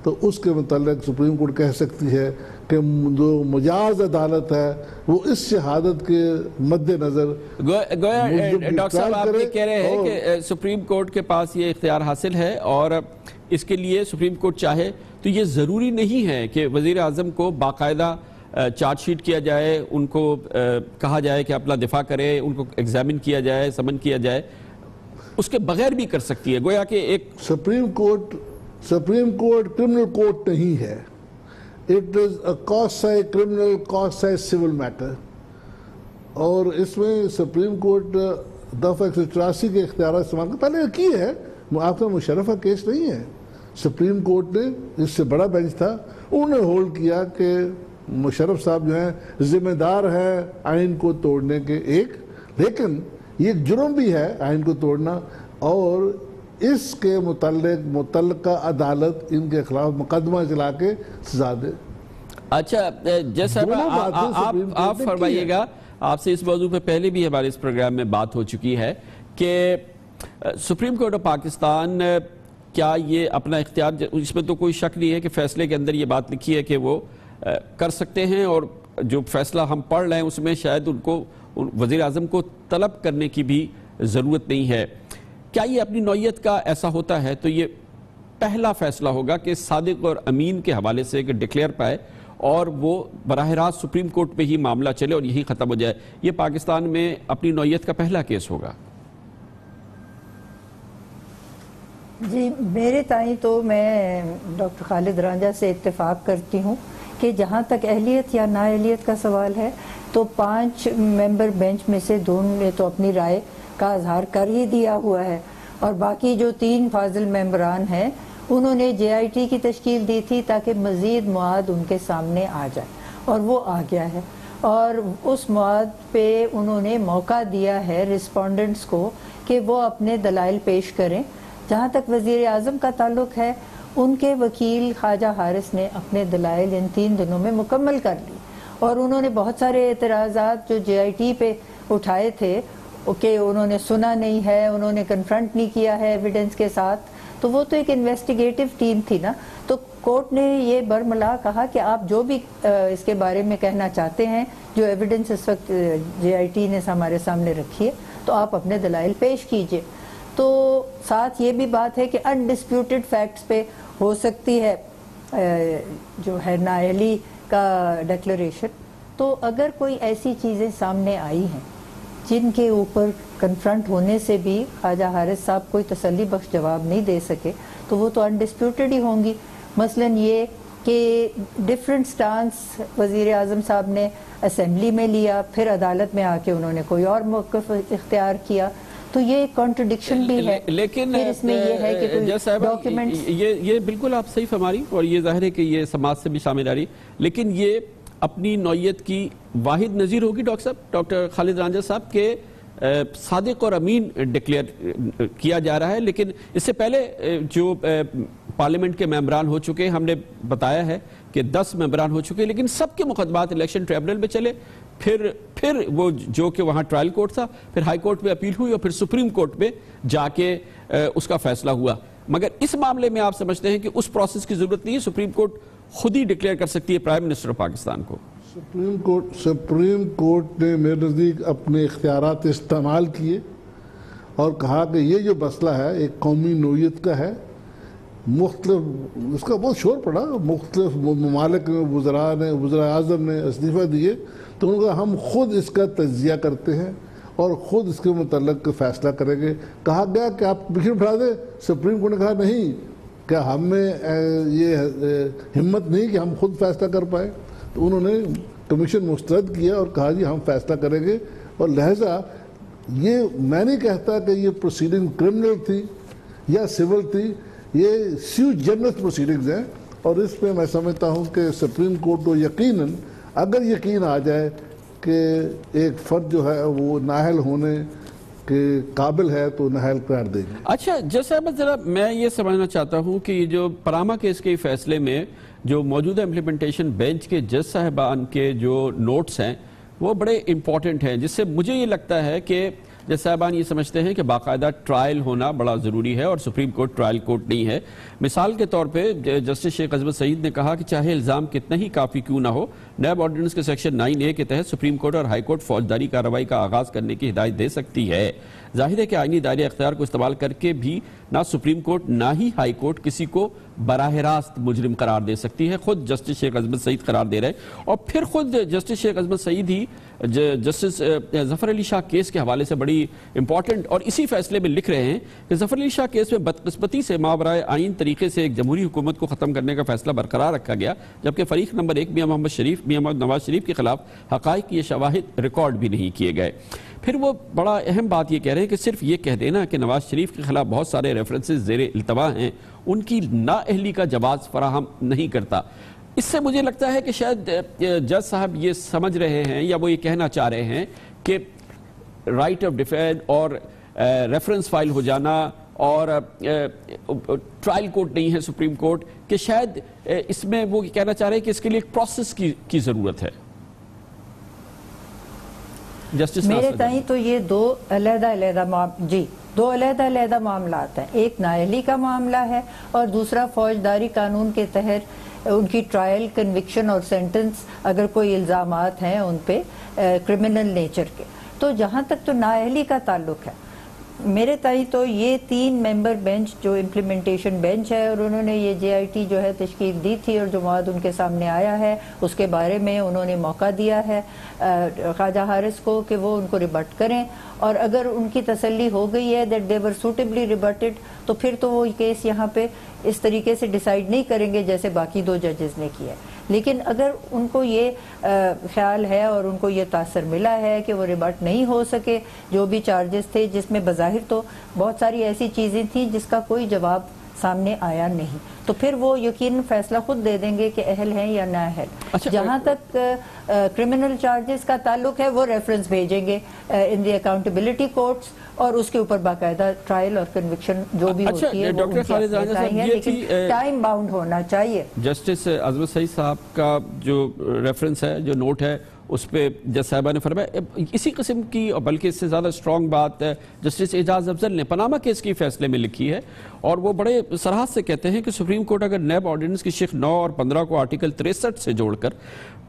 Speaker 8: تو اس کے متعلق سپریم کورٹ کہہ سکتی ہے کہ جو مجاز عدالت ہے وہ اس شہادت کے مد نظر
Speaker 2: گویا ڈاکٹر صاحب آپ یہ کہہ رہے ہیں کہ سپریم کورٹ کے پاس یہ اختیار حاصل ہے، اور اس کے لیے سپریم کورٹ چاہے تو یہ ضروری نہیں ہے کہ وزیر اعظم کو باقاعدہ چارج شیٹ کیا جائے، ان کو کہا جائے کہ اپنا دفاع کرے، ان کو ایگزامن کیا جائے، سمن کیا جائے، اس کے بغیر بھی کر سکتی ہے۔ گویا کہ ایک
Speaker 8: سپریم کورٹ کرمنل کورٹ نہیں ہے، it is a quasi criminal quasi civil matter, اور اس میں سپریم کورٹ دفعہ 184 کے اختیارات استعمال کر پہلے کی ہے۔ آپ کا مشرفہ کیس نہیں ہے، سپریم کورٹ نے اس سے بڑا بینچ تھا، انہوں نے ہولڈ کیا کہ مشرف صاحب جو ہیں ذمہ دار ہیں آئین کو توڑنے کے، ایک لیکن یہ جرم بھی ہے آئین کو توڑنا، اور اس کے متعلق متعلقہ عدالت ان کے خلاف مقدمہ چلا کے سزا دے۔
Speaker 2: اچھا جیسا آپ فرمائیے گا، آپ سے اس موضوع پہ پہلے بھی ہمارے اس پروگرام میں بات ہو چکی ہے کہ سپریم کورٹ آف پاکستان کیا یہ اپنا اختیار، اس میں تو کوئی شک نہیں ہے کہ فیصلے کے اندر یہ بات لکھی ہے کہ وہ کر سکتے ہیں، اور جو فیصلہ ہم پڑھ رہے ہیں اس میں شاید ان کو وزیر اعظم کو طلب کرنے کی بھی ضرورت نہیں ہے. کیا یہ اپنی نوعیت کا ایسا ہوتا ہے تو یہ پہلا فیصلہ ہوگا کہ صادق اور امین کے حوالے سے کہ ڈکلیئر پائے اور وہ براہ راست سپریم کورٹ پہ ہی معاملہ چلے اور یہی ختم ہو جائے؟ یہ پاکستان میں اپنی نوعیت کا پہلا کیس ہوگا.
Speaker 9: جی میرے تائیں تو میں ڈاکٹر خالد رانجھا سے اتفاق کرتی ہوں کہ جہاں تک اہلیت یا نااہلیت کا سوال ہے تو 5 ممبر بینچ میں سے 2 نے تو اپنی رائے کا اظہار کر ہی دیا ہوا ہے، اور باقی جو 3 فاضل ممبران ہیں انہوں نے جے آئی ٹی کی تشکیل دی تھی تاکہ مزید مواد ان کے سامنے آ جائے، اور وہ آ گیا ہے، اور اس مواد پہ انہوں نے موقع دیا ہے رسپونڈنٹس کو کہ وہ اپنے دلائل پیش کریں. جہاں تک وزیر اعظم کا تعلق ہے، ان کے وکیل خواجہ حارث نے اپنے دلائل ان 3 دنوں میں مکمل کر لی، اور انہوں نے بہت سارے اعتراضات جو جے آئی ٹی پہ اٹھائے تھے کہ انہوں نے سنا نہیں ہے، انہوں نے کنفرنٹ نہیں کیا ہے ایویڈنس کے ساتھ، تو وہ تو ایک انویسٹیگیٹو ٹیم تھی نا، تو کورٹ نے یہ برملا کہا کہ آپ جو بھی اس کے بارے میں کہنا چاہتے ہیں، جو ایویڈنس اس وقت جے آئی ٹی نے ہمارے سامنے رکھی ہے، تو آپ اپنے دلائل پیش کیجئے. تو ساتھ یہ بھی بات ہے کہ انڈسپیوٹڈ فیکٹس پہ ہو سکتی ہے جو ہے نااہلی کا ڈکلریشن. تو اگر کوئی ایسی چیزیں سامنے آئی ہیں جن کے اوپر کنفرنٹ ہونے سے بھی خواجہ حارث صاحب کوئی تسلی بخش جواب نہیں دے سکے تو وہ تو انڈسپیوٹڈ ہی ہوں گی. مثلاً یہ کہ ڈیفرنٹ سٹانس وزیر اعظم صاحب نے اسمبلی میں لیا، پھر عدالت میں آ کے انہوں نے کوئی اور موقف اختیار کیا، تو یہ کنٹرڈکشن بھی ہے.
Speaker 2: لیکن
Speaker 9: پھر اس میں یہ ہے کہ کوئی ڈاکیومنٹس،
Speaker 2: یہ بالکل آپ صحیح فرما رہی، اور یہ ظاہر ہے کہ یہ سماج سے بھی شامل آ رہی، لیکن یہ اپنی نوعیت کی واحد نظیر ہوگی ڈاکٹر صاحب، ڈاکٹر خالد رانجھا صاحب، کہ صادق اور امین ڈکلیئر کیا جا رہا ہے، لیکن اس سے پہلے جو پارلیمنٹ کے ممبران ہو چکے، ہم نے بتایا ہے کہ 10 ممبران ہو چکے، لیکن سب کے مقدمات الیکشن ٹریبونل میں چلے، پھر وہ جو کہ وہاں ٹرائل کورٹ تھا، پھر ہائی کورٹ میں اپیل ہوئی، اور پھر سپریم کورٹ میں جا کے اس کا فیصلہ ہوا. مگر اس معاملے میں آپ سمجھتے ہیں کہ اس پروسیس کی ضرورت نہیں ہے، سپریم کورٹ خود ہی ڈکلیئر کر سکتی ہے پرائم منسٹر آف پاکستان کو؟
Speaker 8: سپریم کورٹ نے میرے نزدیک اپنے اختیارات استعمال کیے اور کہا کہ یہ جو مسئلہ ہے ایک قومی نوعیت کا ہے. مختلف اس کا بہت شور پڑا، مختلف ممالک میں وزراء اعظم نے استعفیٰ دیے، تو انہوں نے کہا ہم خود اس کا تجزیہ کرتے ہیں اور خود اس کے متعلق فیصلہ کریں گے. کہا گیا کہ آپ پکڑ اٹھا دیں، سپریم کورٹ نے کہا نہیں، کیا ہم میں یہ ہمت نہیں کہ ہم خود فیصلہ کر پائیں. تو انہوں نے کمیشن مسترد کیا اور کہا جی ہم فیصلہ کریں گے، اور لہذا یہ میں نہیں کہتا کہ یہ پروسیڈنگ کرمنل تھی یا سول تھی، یہ سیو جنرس پروسیڈنگز ہیں، اور اس پہ میں سمجھتا ہوں کہ سپریم کورٹ کو یقیناً اگر یقین آ جائے کہ ایک فرد جو ہے وہ نااہل ہونے کے قابل ہے تو نااہل قرار دے گی.
Speaker 2: اچھا جیسے احمد، ذرا میں یہ سمجھنا چاہتا ہوں کہ یہ جو پاناما کیس کے فیصلے میں جو موجودہ امپلیمنٹیشن بینچ کے جج صاحبان کے جو نوٹس ہیں وہ بڑے امپورٹنٹ ہیں، جس سے مجھے یہ لگتا ہے کہ جج صاحبان یہ سمجھتے ہیں کہ باقاعدہ ٹرائل ہونا بڑا ضروری ہے، اور سپریم کورٹ ٹرائل کورٹ نہیں ہے. مثال کے طور پہ جسٹس شیخ عظمت سعید نے کہا کہ چاہے الزام کتنا ہی کافی کیوں نہ ہو، نیب آرڈیننس کے سیکشن 9A کے تحت سپریم کورٹ اور ہائی کورٹ فوجداری کارروائی کا آغاز کرنے کی ہدایت دے سکتی ہے. ظاہر ہے کہ آئینی دائرہ اختیار کو استعمال کر کے بھی نہ سپریم کورٹ نہ ہی ہائی کورٹ کسی کو براہ راست مجرم قرار دے سکتی ہے. خود جسٹس شیخ عظمت سعید قرار دے رہے، اور پھر خود جسٹس شیخ عظمت سعید ہی جسٹس ظفر علی شاہ کیس کے حوالے سے بڑی امپورٹنٹ اور اسی فیصلے میں لکھ رہے ہیں کہ ظفر علی شاہ کیس میں بدقسمتی سے ماورائے آئین طریقے سے ایک جمہوری حکومت کو ختم کرنے کا فیصلہ برقرار رکھا گیا، جبکہ فریق نمبر 1 میاں محمد نواز شریف کے خلاف حقائق یہ شواہد ریکارڈ بھی نہیں کیے گئے. پھر وہ بڑا اہم بات یہ کہہ رہے ہیں کہ صرف یہ کہہ دینا کہ نواز شریف کے خلاف بہت سارے ریفرنسز زیر التوا ہیں ان کی نااہلی کا جواز فراہم نہیں کرتا. اس سے مجھے لگتا ہے کہ شاید جج صاحب یہ سمجھ رہے ہیں یا وہ یہ کہنا چاہ رہے ہیں کہ رائٹ آف ڈیفینس اور ریفرنس فائل ہو جانا اور ٹرائل کورٹ نہیں ہے سپریم کورٹ، کہ شاید اس میں وہ کہنا چاہ رہے ہیں کہ اس کے لیے ایک پروسیس کی ضرورت ہے.
Speaker 9: میرے تائیں تو یہ دو علیحدہ معاملات ہیں. ایک نااہلی کا معاملہ ہے اور دوسرا فوجداری قانون کے تحت ان کی ٹرائل، کنوکشن اور سینٹنس اگر کوئی الزامات ہیں ان پہ کرمنل نیچر کے. تو جہاں تک تو نااہلی کا تعلق ہے میرے تائیں تو یہ 3 ممبر بینچ جو امپلیمنٹیشن بینچ ہے، اور انہوں نے یہ JIT جو ہے تشکیل دی تھی اور جو مواد ان کے سامنے آیا ہے اس کے بارے میں انہوں نے موقع دیا ہے خواجہ حارث کو کہ وہ ان کو ریبٹ کریں، اور اگر ان کی تسلی ہو گئی ہے دیٹ دے ور سوٹیبلی ریبٹڈ تو پھر تو وہ کیس یہاں پہ اس طریقے سے ڈیسائیڈ نہیں کریں گے جیسے باقی 2 ججز نے کیا. لیکن اگر ان کو یہ خیال ہے اور ان کو یہ تاثر ملا ہے کہ وہ ریبٹ نہیں ہو سکے جو بھی چارجز تھے، جس میں بظاہر تو بہت ساری ایسی چیزیں تھیں جس کا کوئی جواب سامنے آیا نہیں، تو پھر وہ یقیناً فیصلہ خود دے دیں گے کہ اہل ہیں یا نہ اہل. جہاں تک کرمنل چارجز کا تعلق ہے وہ ریفرنس بھیجیں گے ان دی اکاؤنٹیبلٹی کورٹس اور اس کے اوپر باقاعدہ ٹرائل اور کنوکشن جو بھی ہوتی ہے
Speaker 2: ڈاکٹر خالد رانجھا صاحب،
Speaker 9: لیکن ٹائم باؤنڈ ہونا چاہیے.
Speaker 2: جسٹس عظمت سعید صاحب کا جو ریفرنس ہے، جو نوٹ ہے، اس پہ جج صاحبہ نے فرمایا اسی قسم کی، اور بلکہ اس سے زیادہ اسٹرانگ بات جسٹس اعجاز افضل نے پاناما کیس کی فیصلے میں لکھی ہے، اور وہ بڑے صراحت سے کہتے ہیں کہ سپریم کورٹ اگر نیب آرڈیننس کی شق 9 اور 15 کو آرٹیکل 63 سے جوڑ کر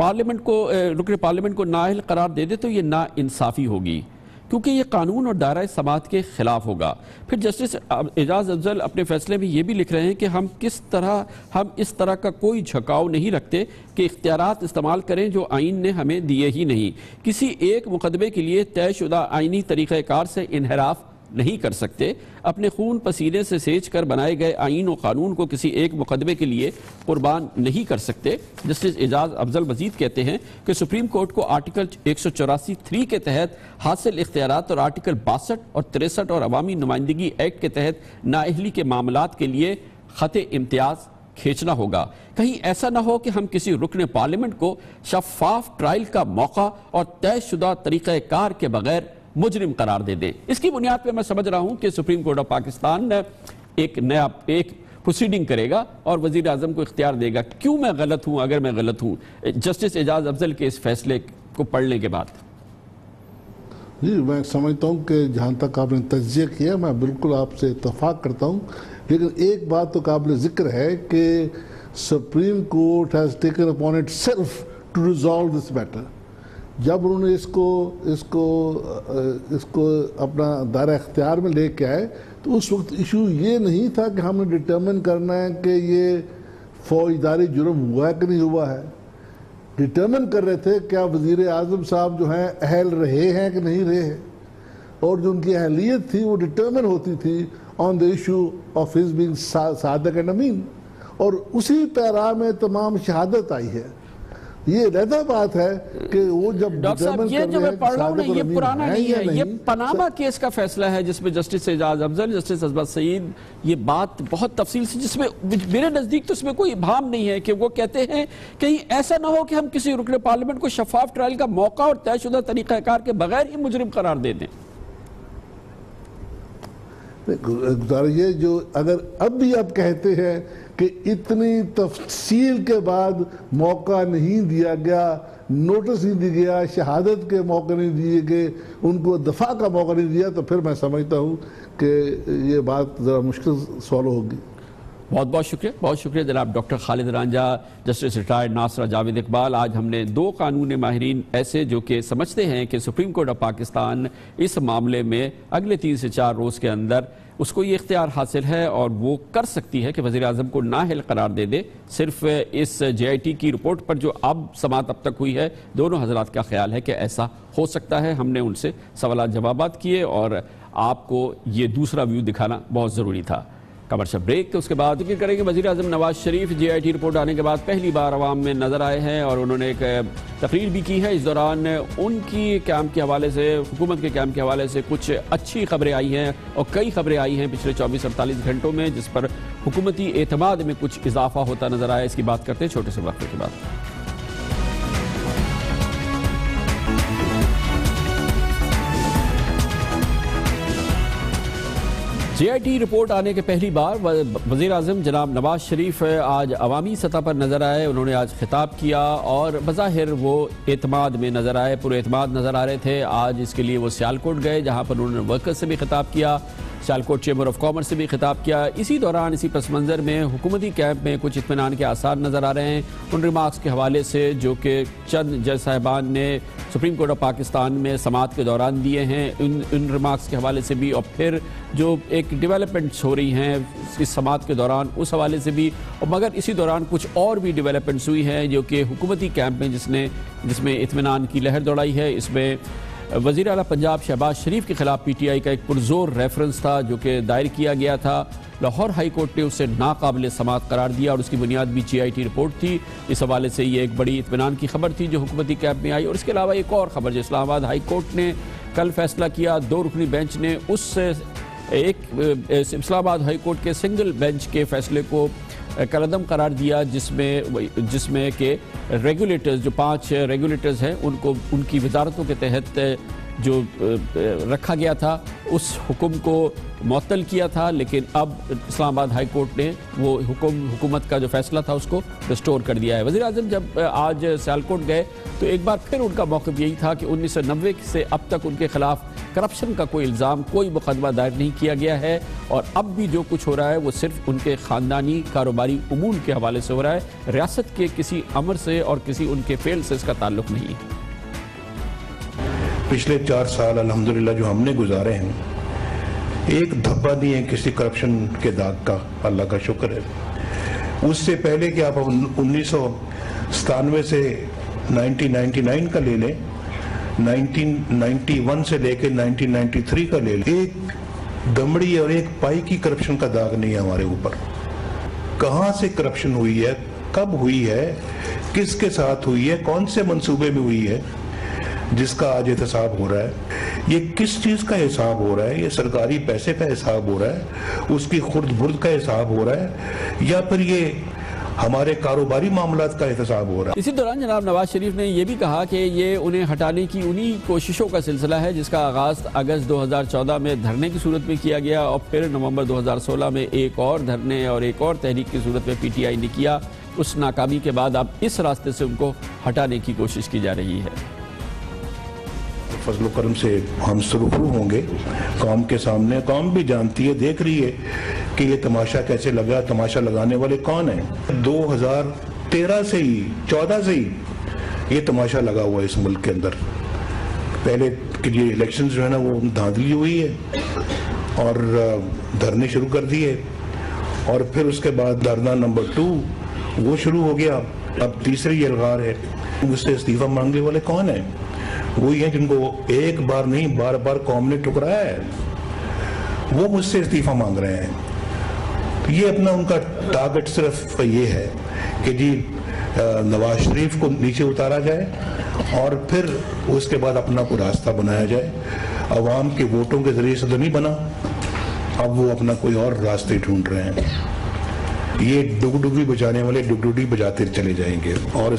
Speaker 2: رکن پارلیمنٹ کو نااہل قرار دے دے تو یہ نا انصافی ہوگی، کیونکہ یہ قانون اور دائرہ سماعت کے خلاف ہوگا. پھر جسٹس اعجاز افضل اپنے فیصلے میں یہ بھی لکھ رہے ہیں کہ ہم اس طرح کا کوئی جھکاؤ نہیں رکھتے کہ اختیارات استعمال کریں جو آئین نے ہمیں دیے ہی نہیں. کسی ایک مقدمے کے لیے طے شدہ آئینی طریقہ کار سے انحراف نہیں کر سکتے. اپنے خون پسینے سے سینچ کر بنائے گئے آئین و قانون کو کسی ایک مقدمے کے لیے قربان نہیں کر سکتے. جسٹس اعجاز افضل مزید کہتے ہیں کہ سپریم کورٹ کو آرٹیکل 184(3) کے تحت حاصل اختیارات اور آرٹیکل 62 اور 63 اور عوامی نمائندگی ایکٹ کے تحت نااہلی کے معاملات کے لیے خط امتیاز کھینچنا ہوگا. کہیں ایسا نہ ہو کہ ہم کسی رکن پارلیمنٹ کو شفاف ٹرائل کا موقع اور طے شدہ طریقہ کار کے بغیر مجرم قرار دے دیں. اس کی بنیاد پہ میں سمجھ رہا ہوں کہ سپریم کورٹ آف پاکستان ایک پروسیڈنگ کرے گا اور وزیر اعظم کو اختیار دے گا. کیوں میں غلط ہوں اگر میں غلط ہوں جسٹس اعجاز افضل کے اس فیصلے کو پڑھنے کے بعد؟
Speaker 8: جی میں سمجھتا ہوں کہ جہاں تک آپ نے تجزیہ کیا میں بالکل آپ سے اتفاق کرتا ہوں، لیکن ایک بات تو قابل ذکر ہے کہ supreme court has taken upon itself to resolve this matter. جب انہوں نے اس کو اپنا دائرہ اختیار میں لے کے آئے تو اس وقت ایشو یہ نہیں تھا کہ ہم نے ڈٹرمن کرنا ہے کہ یہ فوجداری جرم ہوا ہے کہ نہیں ہوا ہے. ڈٹرمن کر رہے تھے کیا وزیر اعظم صاحب جو ہیں اہل رہے ہیں کہ نہیں رہے ہیں، اور جو ان کی اہلیت تھی وہ ڈٹرمن ہوتی تھی on the issue of his being صادق اینڈ امین، اور اسی پیرا میں تمام شہادت آئی ہے. یہ علیحدہ بات ہے کہ وہ جب
Speaker 2: ڈاکٹر صاحب یہ جو میں پڑھ رہا ہوں نا یہ پرانا نہیں ہے، یہ پاناما کیس کا فیصلہ ہے جس میں جسٹس اعجاز افضل، جسٹس عظمت سعید یہ بات بہت تفصیل سے، جس میں میرے نزدیک تو اس میں کوئی ابہام نہیں ہے کہ وہ کہتے ہیں کہیں ایسا نہ ہو کہ ہم کسی رکن پارلیمنٹ کو شفاف ٹرائل کا موقع اور طے شدہ طریقہ کار کے بغیر ہی مجرم قرار دے دیں.
Speaker 8: یہ جو اگر اب بھی آپ کہتے ہیں کہ اتنی تفصیل کے بعد موقع نہیں دیا گیا، نوٹس نہیں دیا گیا، شہادت کے موقع نہیں دیے گئے، ان کو دفاع کا موقع نہیں دیا، تو پھر میں سمجھتا ہوں کہ یہ بات ذرا مشکل سوالو ہوگی.
Speaker 2: بہت شکریہ جناب doctor Khalid Ranjha, justice retired Nasira Javed Iqbal. آج ہم نے 2 قانون ماہرین ایسے جو کہ سمجھتے ہیں کہ سپریم کورٹ آف پاکستان اس معاملے میں اگلے 3 سے 4 روز کے اندر اس کو یہ اختیار حاصل ہے اور وہ کر سکتی ہے کہ وزیر اعظم کو نااہل قرار دے دے. صرف اس JIT کی رپورٹ پر جو سماعت اب تک ہوئی ہے، دونوں حضرات کا خیال ہے کہ ایسا ہو سکتا ہے. ہم نے ان سے سوالات جوابات کیے اور آپ کو یہ دوسرا ویو دکھانا بہت ضروری تھا. کمرشل بریک کے اس کے بعد ذکر کریں گے وزیر اعظم نواز شریف JIT رپورٹ آنے کے بعد پہلی بار عوام میں نظر آئے ہیں اور انہوں نے ایک تقریر بھی کی ہے. اس دوران ان کی قیام کے حوالے سے، حکومت کے قیام کے حوالے سے کچھ اچھی خبریں آئی ہیں اور کئی خبریں آئی ہیں پچھلے 24-48 گھنٹوں میں جس پر حکومتی اعتماد میں کچھ اضافہ ہوتا نظر آیا. اس کی بات کرتے ہیں چھوٹے سے وقفے کے بعد. JIT رپورٹ آنے کے پہلی بار وزیر اعظم جناب نواز شریف آج عوامی سطح پر نظر آئے. انہوں نے آج خطاب کیا اور بظاہر وہ اعتماد میں نظر آئے, پورے اعتماد نظر آ رہے تھے. آج اس کے لیے وہ سیالکوٹ گئے جہاں پر انہوں نے ورکرز سے بھی خطاب کیا, سیالکوٹ چیمبر آف کامرس سے بھی خطاب کیا. اسی دوران اسی پس منظر میں حکومتی کیمپ میں کچھ اطمینان کے آثار نظر آ رہے ہیں ان ریمارکس کے حوالے سے جو کہ چند جج صاحبان نے سپریم کورٹ آف پاکستان میں سماعت کے دوران دیے ہیں. ان ریمارکس کے حوالے سے بھی اور پھر جو ایک ڈیولپمنٹس ہو رہی ہیں اس سماعت کے دوران اس حوالے سے بھی, اور مگر اسی دوران کچھ اور بھی ڈیولپمنٹس ہوئی ہیں جو کہ حکومتی کیمپ میں جس میں اطمینان کی لہر دوڑائی ہے. اس میں وزیر اعلیٰ پنجاب شہباز شریف کے خلاف PTI کا ایک پرزور ریفرنس تھا جو کہ دائر کیا گیا تھا. لاہور ہائی کورٹ نے اسے ناقابل سماعت قرار دیا اور اس کی بنیاد بھی JIT رپورٹ تھی. اس حوالے سے یہ ایک بڑی اطمینان کی خبر تھی جو حکومتی کیمپ میں آئی. اور اس کے علاوہ ایک اور خبر جو اسلام آباد ہائی کورٹ نے کل فیصلہ کیا, 2 رکنی بینچ نے اسلام آباد ہائی کورٹ کے سنگل بینچ کے فیصلے کو کالعدم قرار دیا جس میں کہ ریگولیٹرز جو 5 ریگولیٹرز ہیں ان کی وزارتوں کے تحت جو رکھا گیا تھا اس حکم کو معطل کیا تھا, لیکن اب اسلام آباد ہائی کورٹ نے وہ حکومت کا جو فیصلہ تھا اس کو ریسٹور کر دیا ہے. وزیر اعظم جب آج سیالکوٹ گئے تو ایک بار پھر ان کا موقف یہی تھا کہ 1990 سے اب تک ان کے خلاف کرپشن کا کوئی الزام, کوئی مقدمہ دائر نہیں کیا گیا ہے, اور اب بھی جو کچھ ہو رہا ہے وہ صرف ان کے خاندانی کاروباری امور کے حوالے سے ہو رہا ہے, ریاست کے کسی امر سے اور کسی ان کے فعل سے اس کا تعلق نہیں ہے.
Speaker 10: پچھلے 4 سال الحمدللہ جو ہم نے گزارے ہیں ایک دھبا نہیں ہے کسی کرپشن کے داغ کا, اللہ کا شکر ہے. اس سے پہلے کہ آپ 1997 سے 1999 کا لے لیں, 1991 سے لے کے 1993 کا لے لیں, ایک دمڑی اور ایک پائی کی کرپشن کا داغ نہیں ہے ہمارے اوپر. کہاں سے کرپشن ہوئی ہے, کب ہوئی ہے, کس کے ساتھ ہوئی ہے, کون سے منصوبے میں ہوئی ہے, جس کا آج احتساب ہو رہا ہے. یہ کس چیز کا حساب ہو رہا ہے, یہ سرکاری پیسے کا حساب ہو رہا ہے, اس کی خرد برد کا حساب ہو رہا ہے, یا پھر یہ ہمارے کاروباری معاملات کا احتساب ہو رہا ہے.
Speaker 2: اسی دوران جناب نواز شریف نے یہ بھی کہا کہ یہ انہیں ہٹانے کی انہی کوششوں کا سلسلہ ہے جس کا آغاز اگست 2014 میں دھرنے کی صورت میں کیا گیا اور پھر نومبر 2016 میں ایک اور دھرنے اور ایک اور تحریک کی صورت میں PTI نے کیا. اس ناکامی کے بعد اب اس راستے سے ان کو ہٹانے کی کوشش کی جا رہی ہے.
Speaker 10: فضل و کرم سے ہم سرخرو ہوں گے قوم کے سامنے. قوم بھی جانتی ہے, دیکھ رہی ہے کہ یہ تماشا کیسے لگا, تماشا لگانے والے کون ہیں. 2013 سے ہی 14 سے ہی یہ تماشا لگا ہوا ہے اس ملک کے اندر. پہلے کہ یہ الیکشنز جو ہے نا وہ دھاندلی ہوئی ہے اور دھرنے شروع کر دیے, اور پھر اس کے بعد دھرنا نمبر 2 وہ شروع ہو گیا. اب تیسری یلغار ہے. مجھ سے استعفیٰ مانگنے والے کون ہیں؟ وہی ہیں جن کو ایک بار نہیں بار بار قوم نے ٹکرایا ہے, وہ مجھ سے استعفیٰ مانگ رہے ہیں. یہ اپنا ان کا ٹارگٹ صرف یہ ہے کہ جی نواز شریف کو نیچے اتارا جائے اور پھر اس کے بعد اپنا کوئی راستہ بنایا جائے. عوام کے ووٹوں کے ذریعے سے تو نہیں بنا, اب وہ اپنا کوئی اور راستے ڈھونڈ رہے ہیں. یہ ڈگڈگی بجانے والے ڈگڈگی بجاتے چلے جائیں گے اور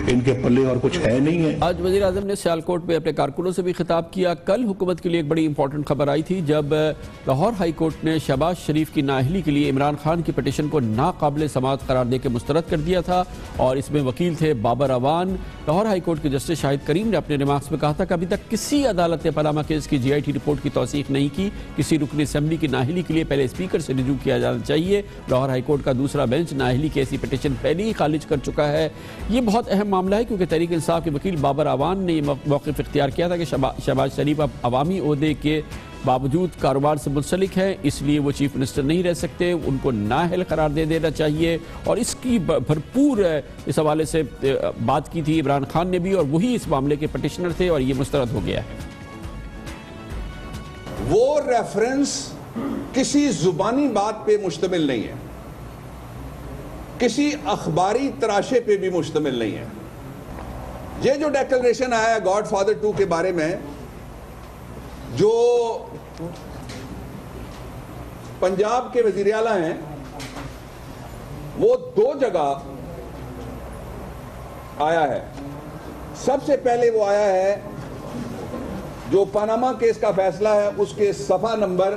Speaker 10: ان کے پلے اور کچھ ہے نہیں ہے.
Speaker 2: آج وزیر اعظم نے سیالکوٹ میں اپنے کارکنوں سے بھی خطاب کیا. کل حکومت کے لیے ایک بڑی امپورٹنٹ خبر آئی تھی جب لاہور ہائی کورٹ نے شہباز شریف کی نااہلی کے لیے عمران خان کی پٹیشن کو ناقابل سماعت قرار دے کے مسترد کر دیا تھا, اور اس میں وکیل تھے بابر اعوان. لاہور ہائی کورٹ کے جسٹس شاہد کریم نے اپنے ریمارکس میں کہا تھا کہ ابھی تک کسی عدالت نے پاناما کیس کی JIT رپورٹ کی توثیق نہیں کی. کسی رکن اسمبلی کی نااہلی کے لیے پہلے اسپیکر سے رجوع کیا جانا چاہیے. لاہور ہائی کورٹ کا دوسرا بینچ نااہلی کی ایسی پٹیشن پہلے ہی خارج کر چکا ہے. یہ بہت اہم معاملہ ہے کیونکہ تحریک انصاف کے وکیل بابر اعوان نے یہ موقف اختیار کیا تھا کہ شہباز شریف اب عوامی عہدے کے باوجود کاروبار سے منسلک ہیں, اس لیے وہ چیف منسٹر نہیں رہ سکتے, ان کو نااہل قرار دے دینا چاہیے. اور اس کی بھرپور اس حوالے سے بات کی تھی عمران خان نے بھی, اور وہی اس معاملے کے پٹیشنر تھے, اور یہ مسترد ہو گیا ہے.
Speaker 11: وہ ریفرنس کسی زبانی بات پہ مشتمل نہیں ہے, کسی اخباری تراشے پہ بھی مشتمل نہیں ہے. یہ جو ڈیکلریشن آیا ہے گاڈ فادر 2 کے بارے میں, جو پنجاب کے وزیر اعلیٰ ہیں وہ 2 جگہ آیا ہے. سب سے پہلے وہ آیا ہے جو پاناما کیس کا فیصلہ ہے اس کے صفحہ نمبر